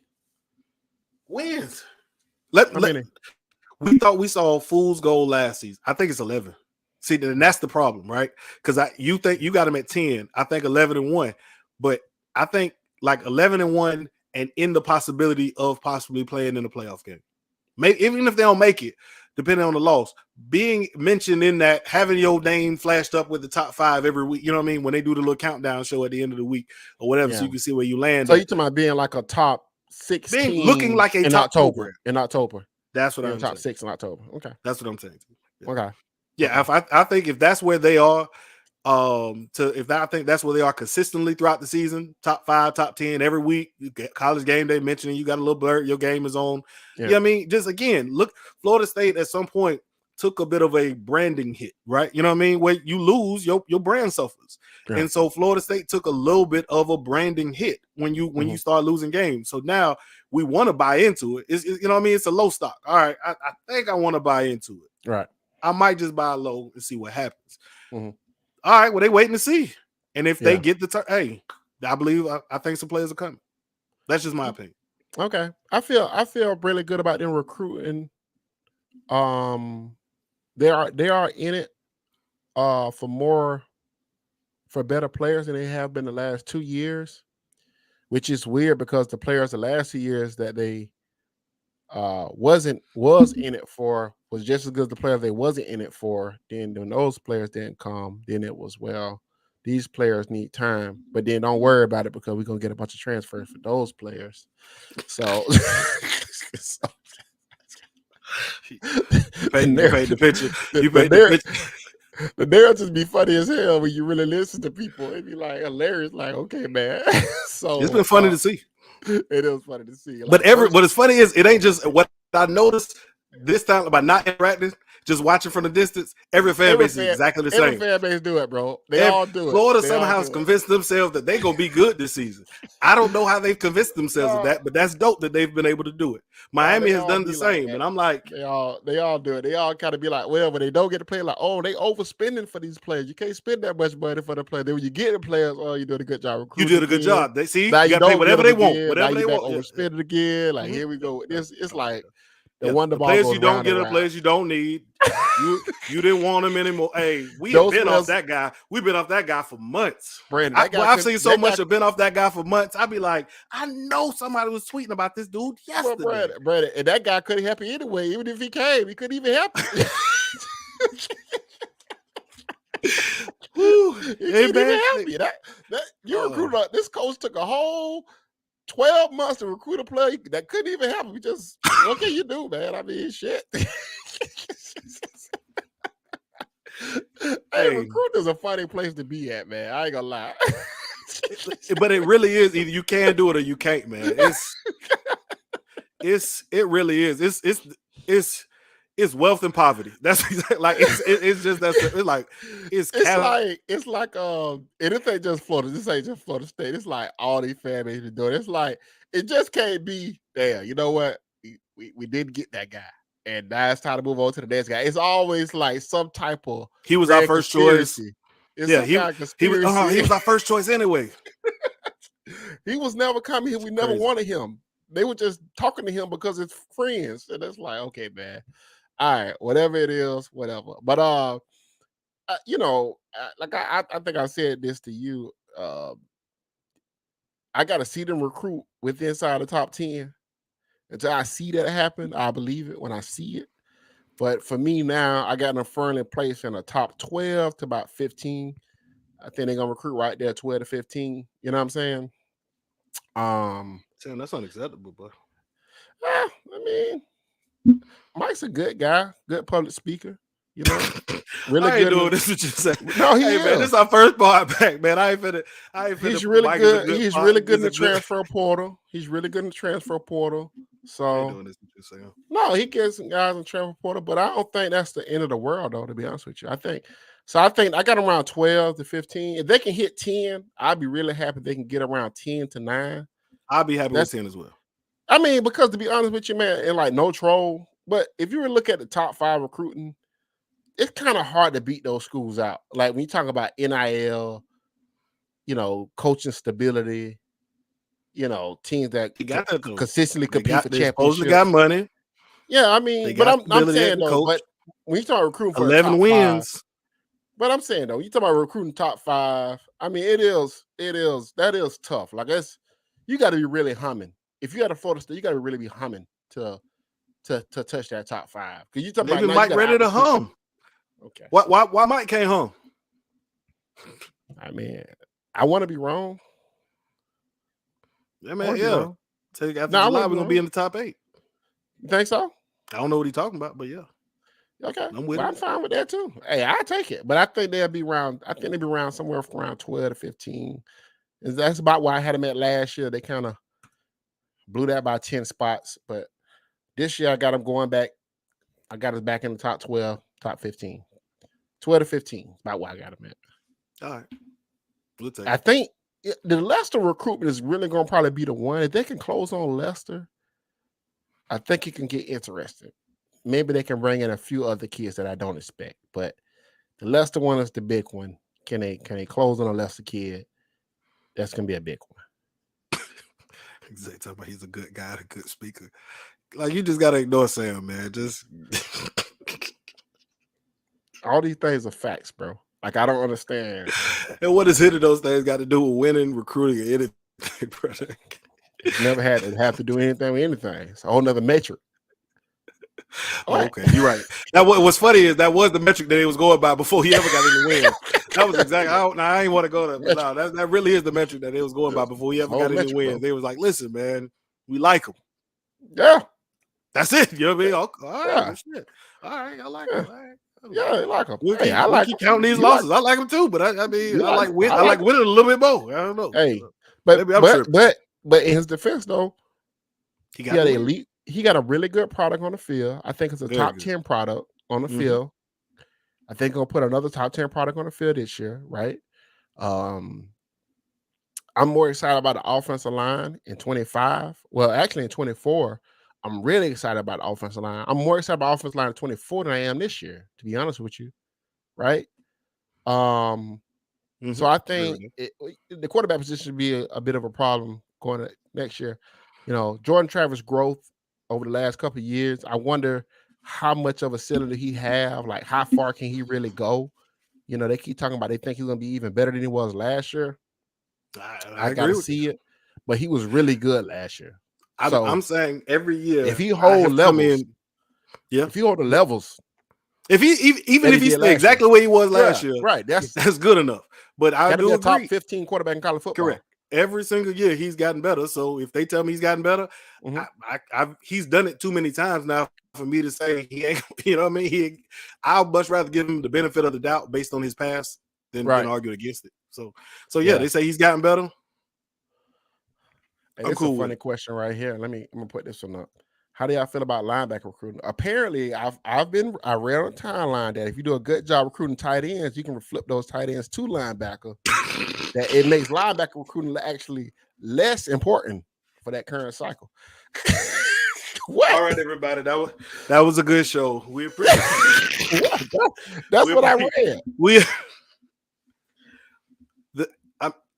Wins. We thought we saw fool's gold last season. I think it's 11. See, and that's the problem, right? Because you think you got them at 10. I think 11-1, but I think like 11-1 and in the possibility of possibly playing in the playoff game. Maybe even if they don't make it, depending on the loss, being mentioned in that, having your name flashed up with the top 5 every week, you know what I mean? When they do the little countdown show at the end of the week or whatever, so you can see where you land. So you're talking about being like a top 16, looking like a top October. In October, that's what I'm top 6 in October. Okay, that's what I'm saying. Yeah. Okay, yeah. I think if that's where they are, I think that's where they are consistently throughout the season, top 5, top 10 every week. You get college game day mentioning you got a little blur, your game is on. Yeah. You know what I mean? Just again, look, Florida State at some point took a bit of a branding hit, right? You know what I mean? Where you lose, your brand suffers. Yeah. And so Florida State took a little bit of a branding hit when you start losing games. So now we want to buy into it. It's you know what I mean? It's a low stock. All right, I think I want to buy into it. Right. I might just buy low and see what happens. All right, well, they waiting to see. And if they get the turn, I think some players are coming. That's just my opinion. Okay. I feel really good about them recruiting they are in it for better players than they have been the last 2 years, which is weird because the players the last 2 years that they was in it for was just as good as the players they wasn't in it for. Then when those players didn't come, then it was, well, these players need time, but then don't worry about it because we're gonna get a bunch of transfers for those players. So, You paid the picture. You paid the picture. The narratives be funny as hell when you really listen to people. It'd be like hilarious, like, okay, man. So It's been funny to see. It is funny to see. Like, but what is funny is it ain't just what I noticed this time by not interacting, just watching from the distance. Every fan base is exactly the same. Every fan base do it, bro. They all do it. Florida somehow has convinced themselves that they're gonna be good this season. I don't know how they've convinced themselves of that, but that's dope that they've been able to do it. Miami has done the same, and I'm like, they all do it. They all kind of be like, well, when they don't get to play, like, oh, they overspending for these players. You can't spend that much money for the players. Then when you get the players, oh, you doing a good job recruiting. You did a good job. They see, now you got to pay whatever they want. Whatever they want. Overspending again. Like, here we go. It's like the the players you don't get, the players you don't need. You didn't want them anymore. Hey, we have been off that guy. We've been off that guy for months. Brandon, I've seen so much have been off that guy for months. I'd be like, I know somebody was tweeting about this dude yesterday. Well, Brandon, and that guy couldn't help you anyway. Even if he came, he couldn't even help you. He couldn't even help you. You recruited. This coach took a whole 12 months to recruit a player that couldn't even help him. Just, what can you do, man? I mean, shit. Hey, recruiting is a funny place to be at, man. I ain't gonna lie. But it really is. Either you can do it or you can't, man. It really is. It's wealth and poverty. That's like it's just that's it's like it ain't just Florida. This ain't just Florida State. It's like all these fan bases doing. It's like it just can't be there. You know what? We didn't get that guy, and now it's time to move on to the next guy. It's always like some type of he was our first choice. It's he was our first choice anyway. He was never coming here. We never wanted him. They were just talking to him because it's friends, and it's like, okay, man. All right, whatever it is, whatever. But like I think I said this to you. I got to see them recruit with inside the top 10. Until I see that happen, I believe it when I see it. But for me now, I got them firmly placed in the top 12 to about 15. I think they're gonna recruit right there, 12 to 15. You know what I'm saying? Sam, that's unacceptable, bro. I mean, Mike's a good guy, good public speaker. You know, really good. Doing this what you say. No, he is. Man, this is our first part back, man. I ain't finna. He's really good. He's really good in the transfer portal. He's really good in the transfer portal. So doing this what you saying. No, he gets some guys in the transfer portal, but I don't think that's the end of the world, though. To be honest with you, I think I got around 12 to 15. If they can hit 10, I'd be really happy. If they can get around 10 to 9. I'll be happy with 10 as well. I mean, because to be honest with you, man, and like no troll, but if you were to look at the top 5 recruiting, it's kind of hard to beat those schools out. Like when you talk about NIL, coaching stability, teams that consistently compete for championships. They got money. Yeah, I mean, but I'm saying though, but when you talk recruiting for 11 wins. 5, but I'm saying though, you talk about recruiting top 5. I mean, that is tough. Like you got to be really humming. If you got a Florida State, you got to really be humming to touch that top 5. Because you talk about Mike ready to hum. Okay. Why Mike can't hum? I mean, I want to be wrong. Yeah, man. Yeah. After July, we're gonna be in the top 8. You think so? I don't know what he's talking about, but yeah. Okay. I'm fine with that too. Hey, I'll take it. But I think they'll be around. I think they'll be around somewhere around 12 to 15. And that's about why I had them at last year. They kind of blew that by 10 spots. But this year I got them going back. I got us back in the top 12, top 15. 12 to 15 is about why I got them at. All right. We'll take I think the Leicester recruitment is really going to probably be the one. If they can close on Leicester, I think it can get interesting. Maybe they can bring in a few other kids that I don't expect. But the Leicester one is the big one. Can they close on a Leicester kid? That's going to be a big one. Exactly. Talking about he's a good guy, a good speaker. Like, you just got to ignore Sam, man. Just... All these things are facts, bro. Like I don't understand. And what does hitting those things got to do with winning, recruiting, or anything, brother? It's never had to have to do anything with anything. It's a whole nother metric. Oh, What? okay, you're right. Now, what's funny is that was the metric that he was going by before he ever got any wins. That was exactly. I ain't want to go to, but no, that really is the metric that they was going by before he ever got any wins. Bro. They was like, listen, man, we like him. Yeah, that's it. You know what I mean? Okay, all right, yeah. well, shit. All right, I like him. All right. Yeah, I like him. We'll keep counting these losses. I like him too, but I like winning a little bit more. I don't know. Hey, maybe I'm tripping. But in his defense though, he got elite. He got a really good product on the field. I think it's a top 10 product on the field. I think he'll put another top 10 product on the field this year, right? I'm more excited about the offensive line in 25. Well, actually in 24, I'm really excited about the offensive line. I'm more excited about the offensive line in 24 than I am this year, to be honest with you, right? So I think the quarterback position should be a bit of a problem going to next year. You know, Jordan Travis' growth over the last couple of years, I wonder how much of a ceiling do he have? Like, how far can he really go? You know, they keep talking about they think he's going to be even better than he was last year. I got to see it, but he was really good last year. I'm saying every year, if he hold levels, if he hold the levels, if he even if he stay exactly where he was last year, right? That's good enough. But I do agree. Top 15 quarterback in college football. Correct. Every single year he's gotten better. So if they tell me he's gotten better, he's done it too many times now for me to say he ain't. You know what I mean? I'll much rather give him the benefit of the doubt based on his past than argue against it. So yeah, they say he's gotten better. Hey, it's a funny question right here. I'm gonna put this one up. How do y'all feel about linebacker recruiting? Apparently, I read on the timeline that if you do a good job recruiting tight ends, you can flip those tight ends to linebacker. That it makes linebacker recruiting actually less important for that current cycle. What? All right, everybody. That was a good show. We appreciate it. That's what I read.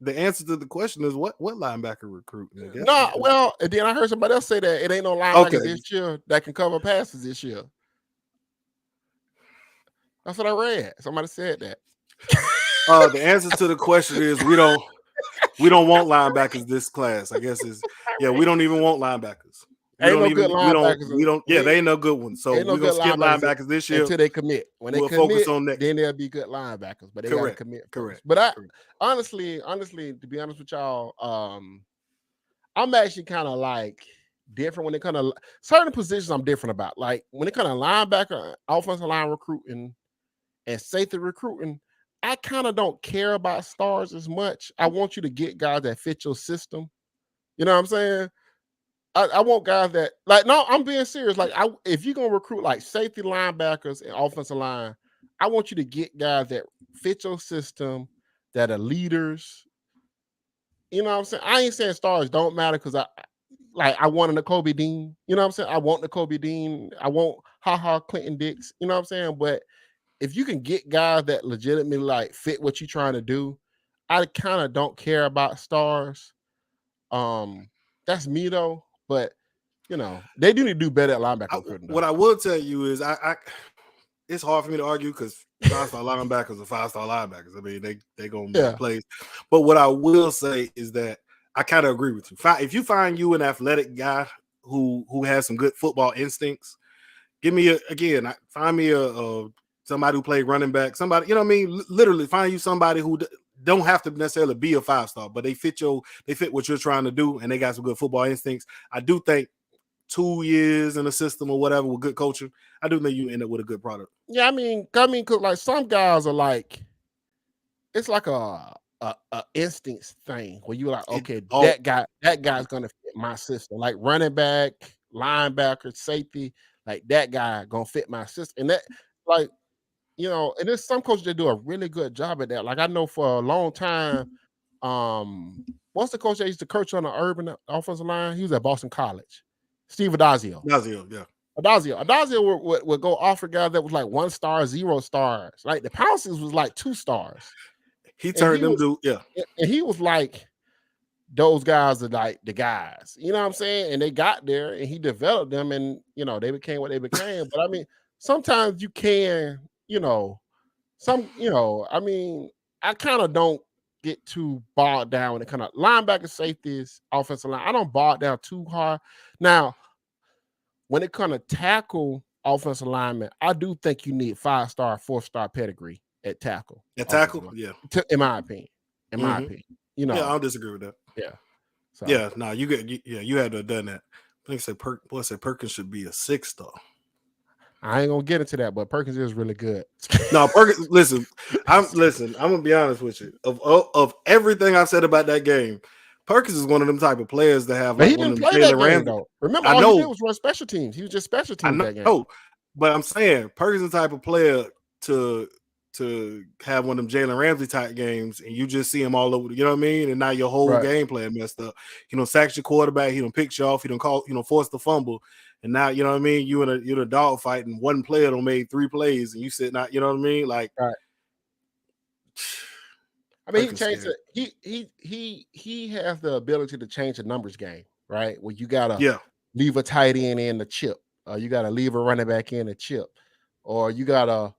The answer to the question is what linebacker recruiting? No, well, and then I heard somebody else say that it ain't no linebackers this year that can cover passes this year. That's what I read. Somebody said that. The answer to the question is we don't want linebackers this class. I guess is we don't even want linebackers. They ain't no good ones. So we're gonna skip linebackers this year until they commit. When they focus on next. Then they'll be good linebackers, but they gotta commit. Correct. But honestly, to be honest with y'all, I'm actually kind of like different when it comes to certain positions. I'm different about. Like when it comes to linebacker, offensive line recruiting, and safety recruiting, I kind of don't care about stars as much. I want you to get guys that fit your system. You know what I'm saying? I want guys that no, I'm being serious. Like if you're gonna recruit like safety, linebackers, and offensive line, I want you to get guys that fit your system, that are leaders. You know what I'm saying? I ain't saying stars don't matter because I want a Kobe Dean. You know what I'm saying? I want the Kobe Dean. I want Clinton Dix. You know what I'm saying? But if you can get guys that legitimately like fit what you're trying to do, I kind of don't care about stars. That's me though. But you know, they do need to do better at linebacker. What I will tell you is, it's hard for me to argue because 5-star linebackers are 5-star linebackers. I mean, they gonna make plays. But what I will say is that I kind of agree with you. If you find you an athletic guy who has some good football instincts, find me a somebody who played running back. Somebody, you know what I mean? Literally, find you somebody who don't have to necessarily be a 5-star, but they fit what you're trying to do, and they got some good football instincts. I do think 2 years in a system or whatever with good coaching, I do think you end up with a good product. Yeah, I mean, cause like some guys are like, it's like a instincts thing where you're like, okay, that guy's gonna fit my system. Like running back, linebacker, safety, like that guy gonna fit my system. And that, like, you know, and there's some coaches that do a really good job at that. Like I know for a long time, what's the coach that used to coach on the urban offensive line? He was at Boston College. Steve Adazio. Adazio would go offer guys that was like 1 star, 0 stars. Like the Pounces was like 2 stars. He turned them to and he was like, those guys are like the guys. You know what I'm saying? And they got there, and he developed them, and you know they became what they became. But I mean, sometimes you can, you know, I mean, I kind of don't get too bogged down when it kind of linebacker, safeties, offensive line. I don't bog down too hard. Now, when it kind of tackle offensive lineman, I do think you need 5-star, 4-star pedigree at tackle. At tackle, yeah. In my opinion. Yeah, I don't disagree with that. Yeah. So. Yeah, no, you had to have done that. I think Perkins should be a 6-star. I ain't gonna get into that, but Perkins is really good. No, Perkins. Listen. I'm gonna be honest with you. Of everything I've said about that game, Perkins is one of them type of players that have. But like he didn't play that game though. Remember, all he did was run special teams. He was just special teams that game. Oh, but I'm saying Perkins is the type of player to have one of them Jalen Ramsey type games, and you just see him all over. You know what I mean? And now your whole game plan messed up. He don't sack your quarterback. He don't pick you off. He don't force the fumble. And now, you know what I mean? You're in a dog fight, and one player don't made 3 plays, and you sit not, you know what I mean? Like, right. I mean, he changed it. He has the ability to change the numbers game, right? Where you gotta leave a tight end in the chip, or you gotta leave a running back in the chip, or you gotta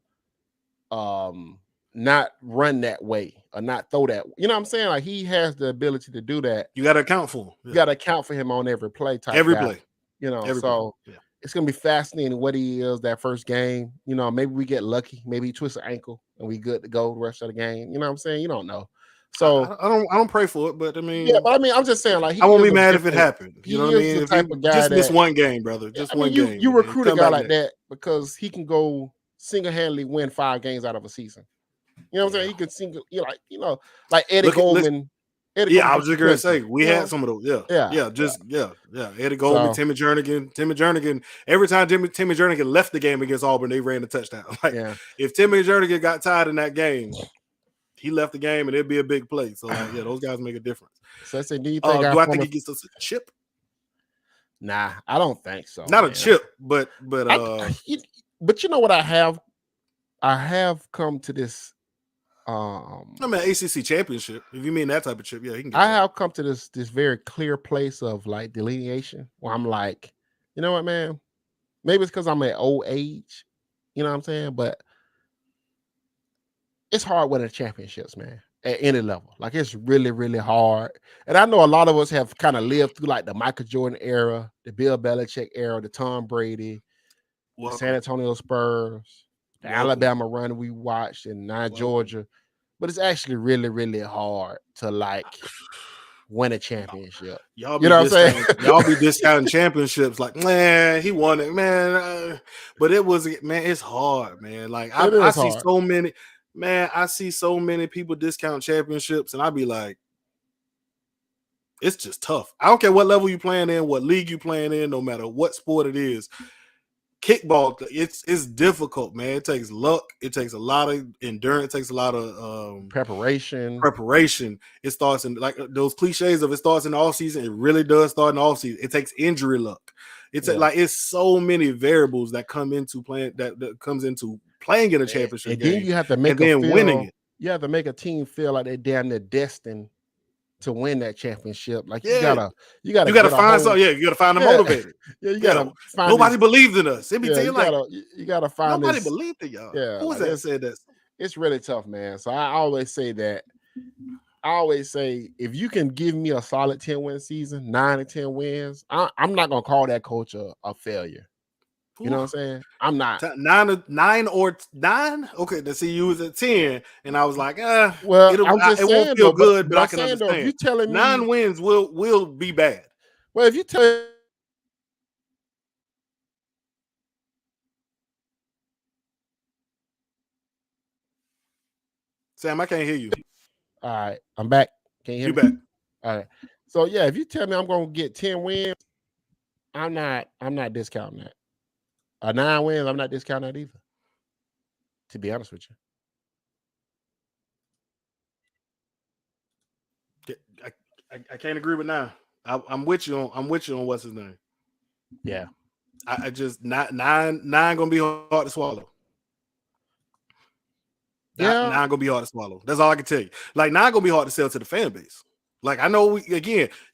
not run that way or not throw that. You know what I'm saying? Like, he has the ability to do that. You gotta account for him. You gotta account for him on every play type. Every play. It's gonna be fascinating what he is that first game. Maybe we get lucky. Maybe he twists an ankle and we good to go the rest of the game. You know what I'm saying? You don't know. So I don't pray for it, but I mean, I'm just saying, like, I won't be mad if it happened. You know what I mean? The type of guy just miss one game, brother. Just one game. You recruit a guy like that because he can go single-handedly win 5 games out of a season. You know what I'm saying? He can like Eddie Goldman. I was just gonna say we had some of those. Eddie Goldman, Timmy Jernigan. Every time Timmy Jernigan left the game against Auburn, they ran the touchdown. If Timmy Jernigan got tired in that game, he left the game and it'd be a big play. So those guys make a difference. So I said, do you think? Do I think he gets us a chip? Nah, I don't think so. Not a chip, but you know what I have? I have come to this. I mean, ACC championship. If you mean that type of chip, he can get have come to this very clear place of like delineation where I'm like, you know what, man? Maybe it's because I'm at old age. You know what I'm saying? But it's hard winning championships, man, at any level. Like, it's really, really hard. And I know a lot of us have kind of lived through like the Michael Jordan era, the Bill Belichick era, the Tom Brady, the San Antonio Spurs, the Alabama run we watched, and now Georgia. But it's actually really, really hard to like win a championship. Y'all be, you know what I'm saying? Y'all be discounting championships like, man, he won it, man. But it's hard, man. Like, I see so many, man. I see so many people discount championships, and I be like, it's just tough. I don't care what level you playing in, what league you playing in, no matter what sport it is. Kickball, it's difficult, man. It takes luck. It takes a lot of endurance. It takes a lot of preparation. It starts in, like, those cliches of it starts in the off season. It really does start in the off season. It takes injury luck. It's like it's so many variables that come into playing that comes into playing in a championship and game. Then you have to make winning it. You have to make a team feel like they're damn near destined to win that championship. Like, you gotta find something. You gotta find a motivator. You gotta find. Nobody believed in us. It be you gotta find. Nobody believed in y'all. Yeah, who was that said that? It's really tough, man. So I always say that. I always say, if you can give me a solid 10-win season, 9 to 10 wins, I'm not gonna call that coach a failure. You know what I'm saying? I'm not 9 or 9. Okay, to see you was at 10, and I was like, well, it won't feel good, but I can understand. If you telling me 9 wins will be bad. Well, if you tell Sam, I can't hear you. All right, I'm back. Can you hear me? Back. All right. So if you tell me I'm gonna get 10 wins, I'm not discounting that. 9 wins, I'm not discounting that either. To be honest with you, I can't agree with 9. I'm with you on what's his name. Yeah, I just nine gonna be hard to swallow. 9 gonna be hard to swallow. That's all I can tell you. Like, 9 gonna be hard to sell to the fan base. Like, I know you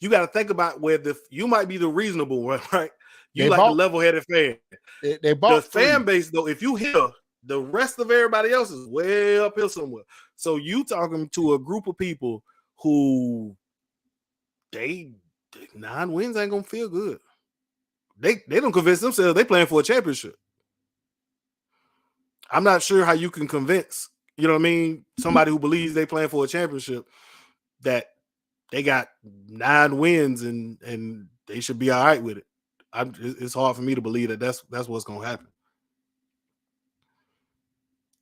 got to think about where you might be the reasonable one, right? You like the level-headed fan. They bought the fan base, though. If you hear The rest of everybody else is way up here somewhere. So you talking to a group of people who 9 wins ain't gonna feel good. They don't convince themselves they playing for a championship. I'm not sure how you can convince, you know what I mean, somebody who believes they playing for a championship that they got 9 wins and they should be all right with it. It's hard for me to believe that that's what's gonna happen.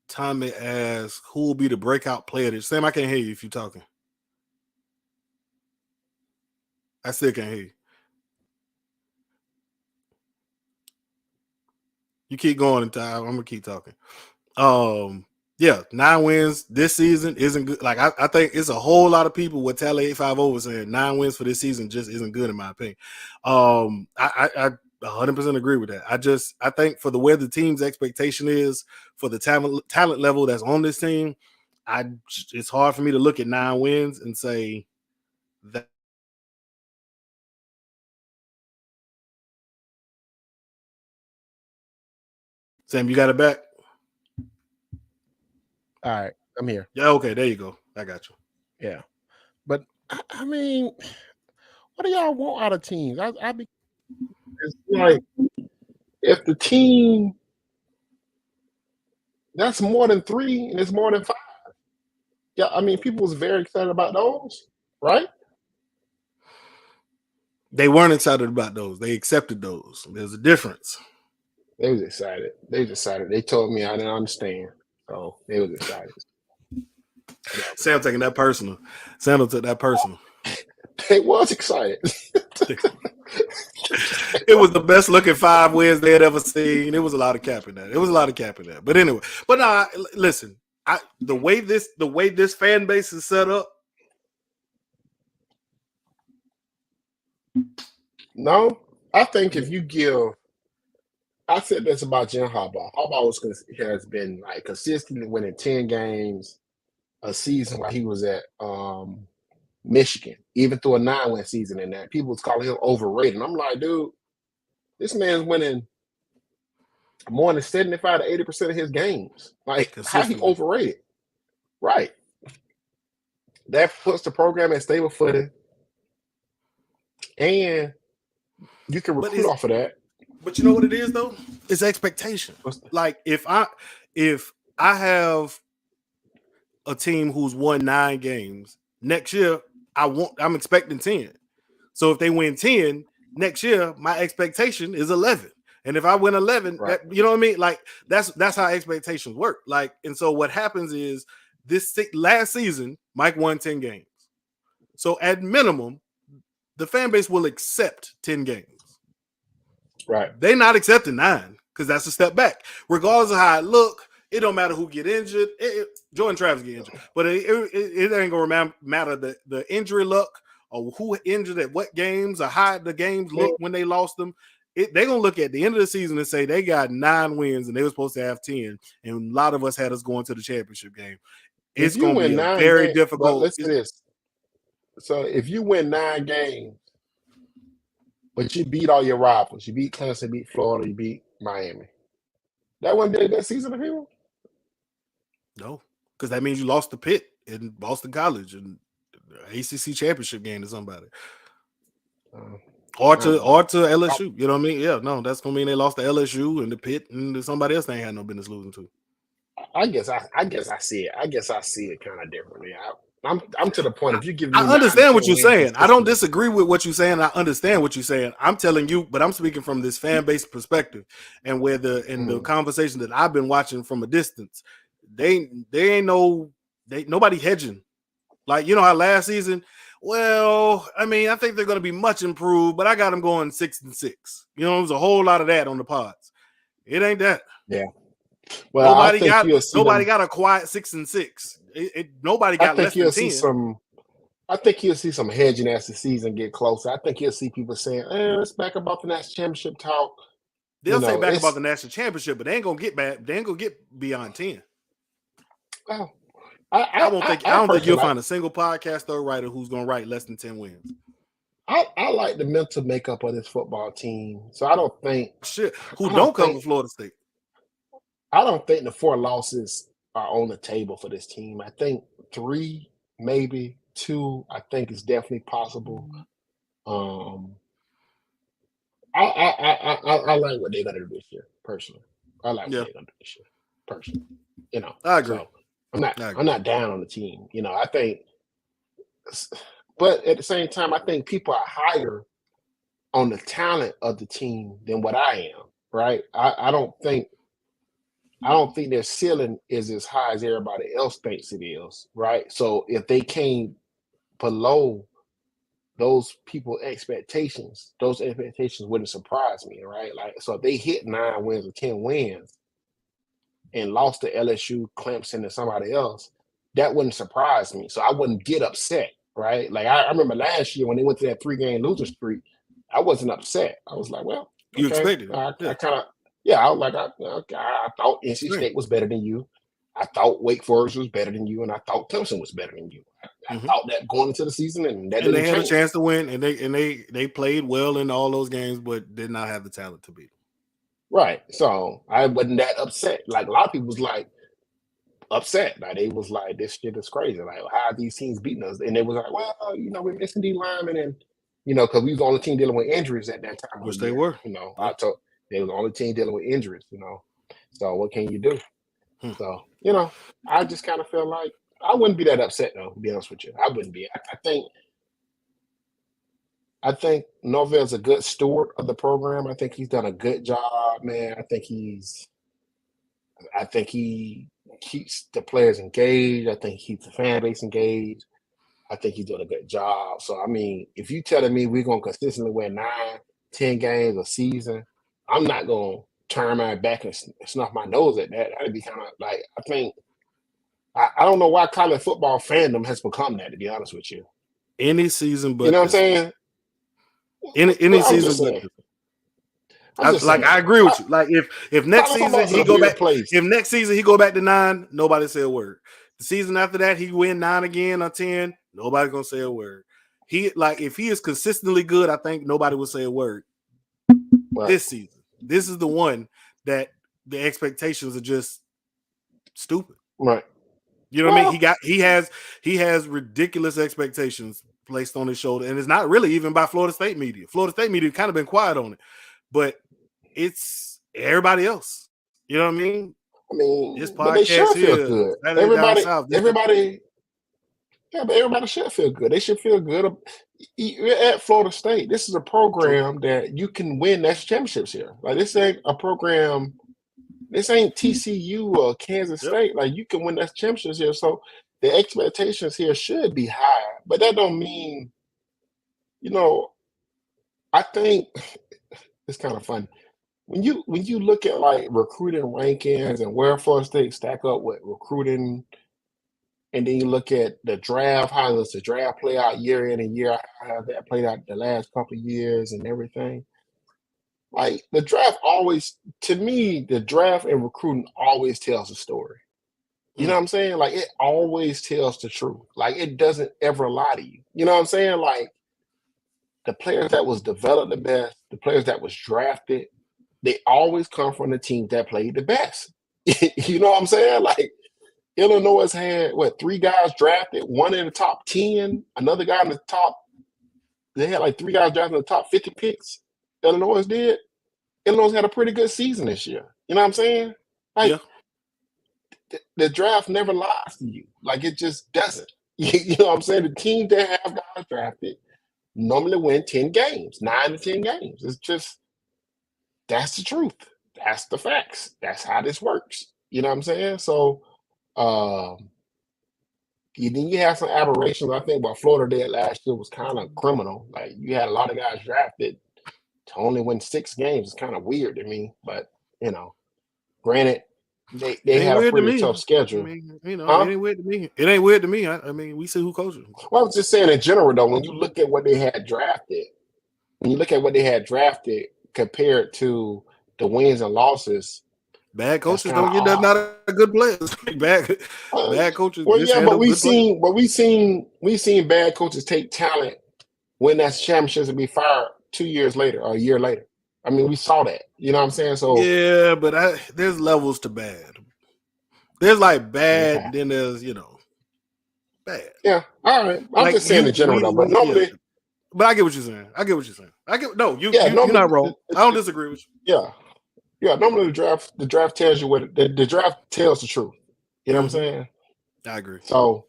Tommy asks, who will be the breakout player? Sam, I can't hear you if you're talking. I still can't hear you. You keep going, Ty. I'm gonna keep talking. Yeah, 9 wins this season isn't good. Like I think it's a whole lot of people with Tally 850 saying 9 wins for this season just isn't good in my opinion. I 100% agree with that. I think for the way the team's expectation is for the talent level that's on this team, it's hard for me to look at 9 wins and say that. Sam, you got it back? All right, I'm here. Yeah, okay, there you go. I got you. Yeah, but I mean, what do y'all want out of teams? It's like if the team that's more than 3 and it's more than 5. Yeah, I mean, people was very excited about those, right? They weren't excited about those. They accepted those. There's a difference. They was excited. They told me I didn't understand, so they was excited. Sam taking that personal. Sam took that personal. They was excited. It was the best looking 5 wins they had ever seen. It was a lot of cap in that. But anyway, listen. The way this fan base is set up. No, I think if you give, I said this about Jim Harbaugh. Has been like consistently winning 10 games a season while he was at Michigan, even through a 9-win season. In that, people was calling him overrated. And I'm like, dude, this man's winning more than 75 to 80% of his games. Like, how he overrated? Right. That puts the program at stable footing, and you can recruit off of that. But you know what it is though? It's expectation. Like if I have a team who's won 9 games next year, I'm expecting 10. So if they win 10 next year, my expectation is 11. And if I win 11, right. You know what I mean? Like that's how expectations work. Like, and so what happens is last season, Mike won 10 games. So at minimum, the fan base will accept 10 games. Right. They're not accepting 9 because that's a step back. Regardless of how it look, it don't matter who get injured. Jordan Travis get injured, but it ain't gonna matter the injury luck or who injured at what games or how the games look when they lost them. They're gonna look at the end of the season and say they got 9 wins and they were supposed to have 10, and a lot of us had us going to the championship game. It's gonna be a very difficult. Listen to this. So if you win 9 games, but you beat all your rivals, you beat Clemson, beat Florida, you beat Miami, that wouldn't be a good season for you? No, because that means you lost to Pitt in Boston College and ACC championship game to somebody. Or to LSU. You know what I mean? Yeah, no, that's gonna mean they lost to LSU and the Pitt and somebody else they ain't had no business losing to. I guess I see it. I guess I see it kind of differently. I'm to the point. If you give me, I understand what you're saying. I don't disagree with what you're saying. I understand what you're saying. I'm telling you, but I'm speaking from this fan base perspective, and where the conversation that I've been watching from a distance, nobody hedging. Like, you know how last season, well, I mean, I think they're going to be much improved, but I got them going 6-6. You know, there's a whole lot of that on the pods. It ain't that. Yeah. Well, nobody got a quiet 6-6. Nobody got less than 10. I think you'll see some hedging as the season get closer. I think you'll see people saying, let's back about the national championship talk. They'll say back about the national championship, but they ain't gonna get back. They ain't gonna get beyond 10. Oh, I don't think you'll find a single podcast or writer who's gonna write less than 10 wins. I like the mental makeup of this football team, so I don't think who don't come from Florida State. I don't think the 4 losses are on the table for this team. I think 3, maybe 2. I think is definitely possible. I like what they're gonna do this year, personally. I like what Yeah, they're gonna do this year, personally. You know, I agree. so I'm not I I'm agree. not down on the team. You know, I think, but at the same time, I think people are higher on the talent of the team than what I am. Right? I don't think their ceiling is as high as everybody else thinks it is. Right? So if they came below those those expectations wouldn't surprise me, right? Like, so if they hit 9 wins or 10 wins and lost to LSU, Clemson, and somebody else, that wouldn't surprise me. So I wouldn't get upset, right? Like I remember last year when they went to that 3-game loser streak, I wasn't upset. I was like, well, You okay. expected it. I Yeah, kind of, yeah, I was like, I thought NC same. State was better than you. I thought Wake Forest was better than you, and I thought Clemson was better than you. I Hmm. thought that going into the season, and that And they didn't had a change. chance to win, and they played well in all those games, but did not have the talent to beat them. Right. So I wasn't that upset. Like a lot of people was like upset. Like they was like, this shit is crazy. Like, how are these teams beating us? And they was like, well, we're missing D linemen, and because we was the only team dealing with injuries at that time of Which the they year. were. Yeah. I told they was the only team dealing with injuries. So what can you do? Hmm. So, I just kind of feel like I wouldn't be that upset though, to be honest with you. I wouldn't be. I think Norvell's a good steward of the program. I think he's done a good job, man. I think he keeps the players engaged. I think he keeps the fan base engaged. I think he's doing a good job. So I mean, if you telling me we're gonna consistently win 9, 10 games a season, I'm not gonna turn my back and snuff my nose at that. That'd be kind of like I don't know why college football fandom has become that. To be honest with you, Any season you know but what I'm this one. saying? Any Well, I'm season just but saying. this one. I'm just Like saying. I agree with you. Like if next College season football's in he a go weird back, place. if next season he go back to 9, nobody say a word. The season after that he win 9 again or 10, nobody's gonna say a word. If he is consistently good, I think nobody will say a word. Right. This season, this is the one that the expectations are just stupid. Right. You know what I mean? Well, He has ridiculous expectations placed on his shoulder, and it's not really even by Florida State media. Florida State media kind of been quiet on it, but it's everybody else. You know what I mean? I This mean, but they podcast should feel here, good. Saturday Down South. Yeah, but everybody should feel good. They should feel good. You're at Florida State. This is a True. program that you can win national championships here. Like this ain't a program. This ain't TCU or Kansas Yep. State. Like you can win national championships here. So the expectations here should be high. But that don't mean, I think it's kind of fun. When you look at like recruiting rankings and where Florida State stack up with recruiting, and then you look at the draft, how does the draft play out year in and year out, how that played out the last couple of years and everything. Like the draft always, to me, the draft and recruiting always tells a story. You know what I'm saying? Like it always tells the truth. Like it doesn't ever lie to you. You know what I'm saying? Like the players that was developed the best, the players that was drafted, they always come from the teams that played the best. You know what I'm saying? Like Illinois has had 3 guys drafted, one in the top 10, another guy in the top. They had like 3 guys drafted in the top 50 picks. Illinois did. Illinois had a pretty good season this year. You know what I'm saying? Like the draft never lies to you. Like it just doesn't. You know what I'm saying? The teams that have guys drafted normally win 10 games, 9 to 10 games. It's just that's the truth. That's the facts. That's how this works. You know what I'm saying? So then you have some aberrations. I think what Florida did last year was kind of criminal. Like you had a lot of guys drafted to only win 6 games. It's kind of weird to me, but granted, they ain't had a weird to pretty me. tough schedule. I mean, it ain't weird to me. It ain't weird to me. I mean, we see who coaches. Well, I was just saying in general though, when you look at what they had drafted, compared to the wins and losses, Bad that's coaches kind don't of get odd. not a good players. Bad coaches Well, yeah, but mishandle good players. we seen bad coaches take talent, win that championships, and be fired 2 years later or a year later. I mean, we saw that. You know what I'm saying? So yeah, but there's levels to bad. There's like bad, okay. then there's bad. Yeah. All right. I'm Like just saying in general though. But normally, but I get what you're saying. I get what you're saying. yeah, You're normally, not wrong. I don't disagree with you. yeah. Yeah, normally the draft tells you what the draft tells the truth. You know what I'm saying? I agree. So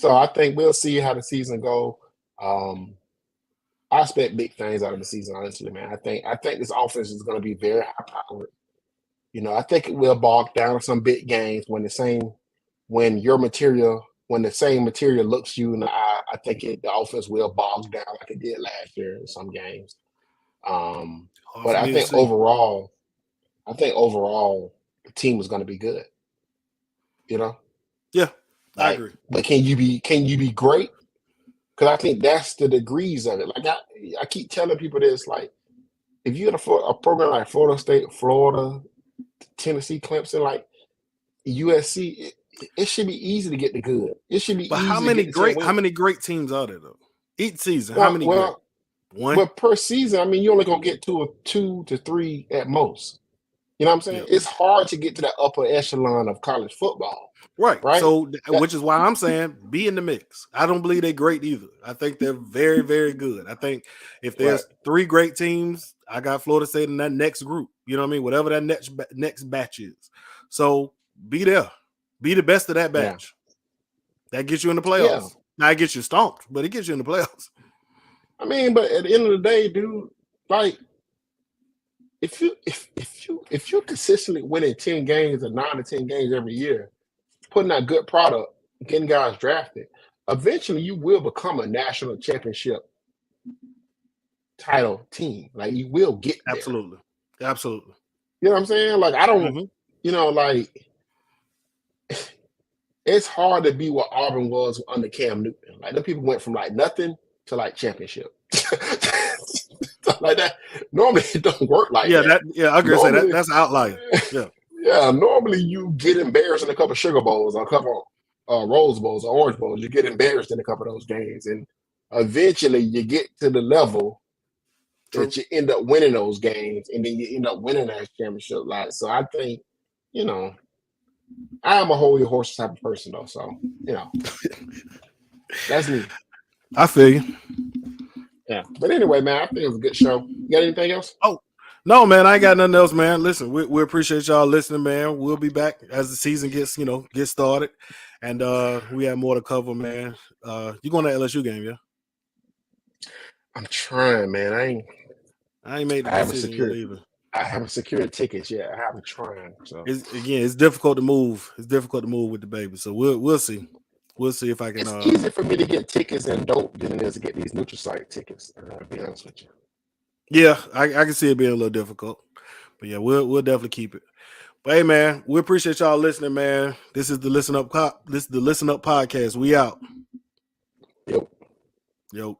I think we'll see how the season go. I expect big things out of the season, honestly, man. I think this offense is going to be very high powered. You know, I think it will bog down to some big games when the same material looks you in the eye. I think the offense will bog down like it did last year in some games. Hard But for I me to think see. overall, the team is going to be good. You know, Yeah, I like, agree. but can you be great? Because I think that's the degrees of it. Like I keep telling people this, like if you had a program like Florida State, Florida, Tennessee, Clemson, like USC, it should be easy to get the good. It should be But how easy to many get the 10 great wins. teams are there though? Each season, how many great? One? But per season, I mean, you're only gonna get two to three at most. You know what I'm saying? Yeah. It's hard to get to the upper echelon of college football, Right. right? So, which is why I'm saying be in the mix. I don't believe they're great either. I think they're very, very good. I think if there's three great teams, I got Florida State in that next group. You know what I mean? Whatever that next batch is. So be there. Be the best of that batch. Yeah. That gets you in the playoffs. Yeah. Now it gets you stomped, but it gets you in the playoffs. I mean, but at the end of the day, dude, like if you're consistently winning 10 games or 9 to 10 games every year, putting out good product, getting guys drafted, eventually you will become a national championship title team. Like you will get there. Absolutely. Absolutely. You know what I'm saying? Like I don't, like it's hard to be what Auburn was under Cam Newton. Like the people went from like nothing to like championship. Like that. Normally it don't work like that. I agree. Say that's an outlier. Yeah. Yeah. Normally you get embarrassed in a couple of Sugar Bowls or a couple of Rose Bowls or Orange Bowls. You get embarrassed in a couple of those games, and eventually you get to the level that you end up winning those games, and then you end up winning that championship. Like so, I think I am a hold your horses type of person though. So that's me. I feel you. Yeah, but anyway, man, I think it was a good show. You got anything else? Oh, no, man, I ain't got nothing else, man. Listen, we appreciate y'all listening, man. We'll be back as the season gets started, and we have more to cover, man. You going to LSU game, yeah? I'm trying, man. I ain't made the decision yet either. I haven't secured tickets yet. I haven't tried. So it's difficult to move. It's difficult to move with the baby. So we'll see. We'll see if I can. It's easier for me to get tickets and dope than it is to get these neutral site tickets. I'll be honest with you. Yeah, I can see it being a little difficult, but yeah, we'll definitely keep it. But hey, man, we appreciate y'all listening, man. This is the Listen Up podcast. We out. Yep. Yo.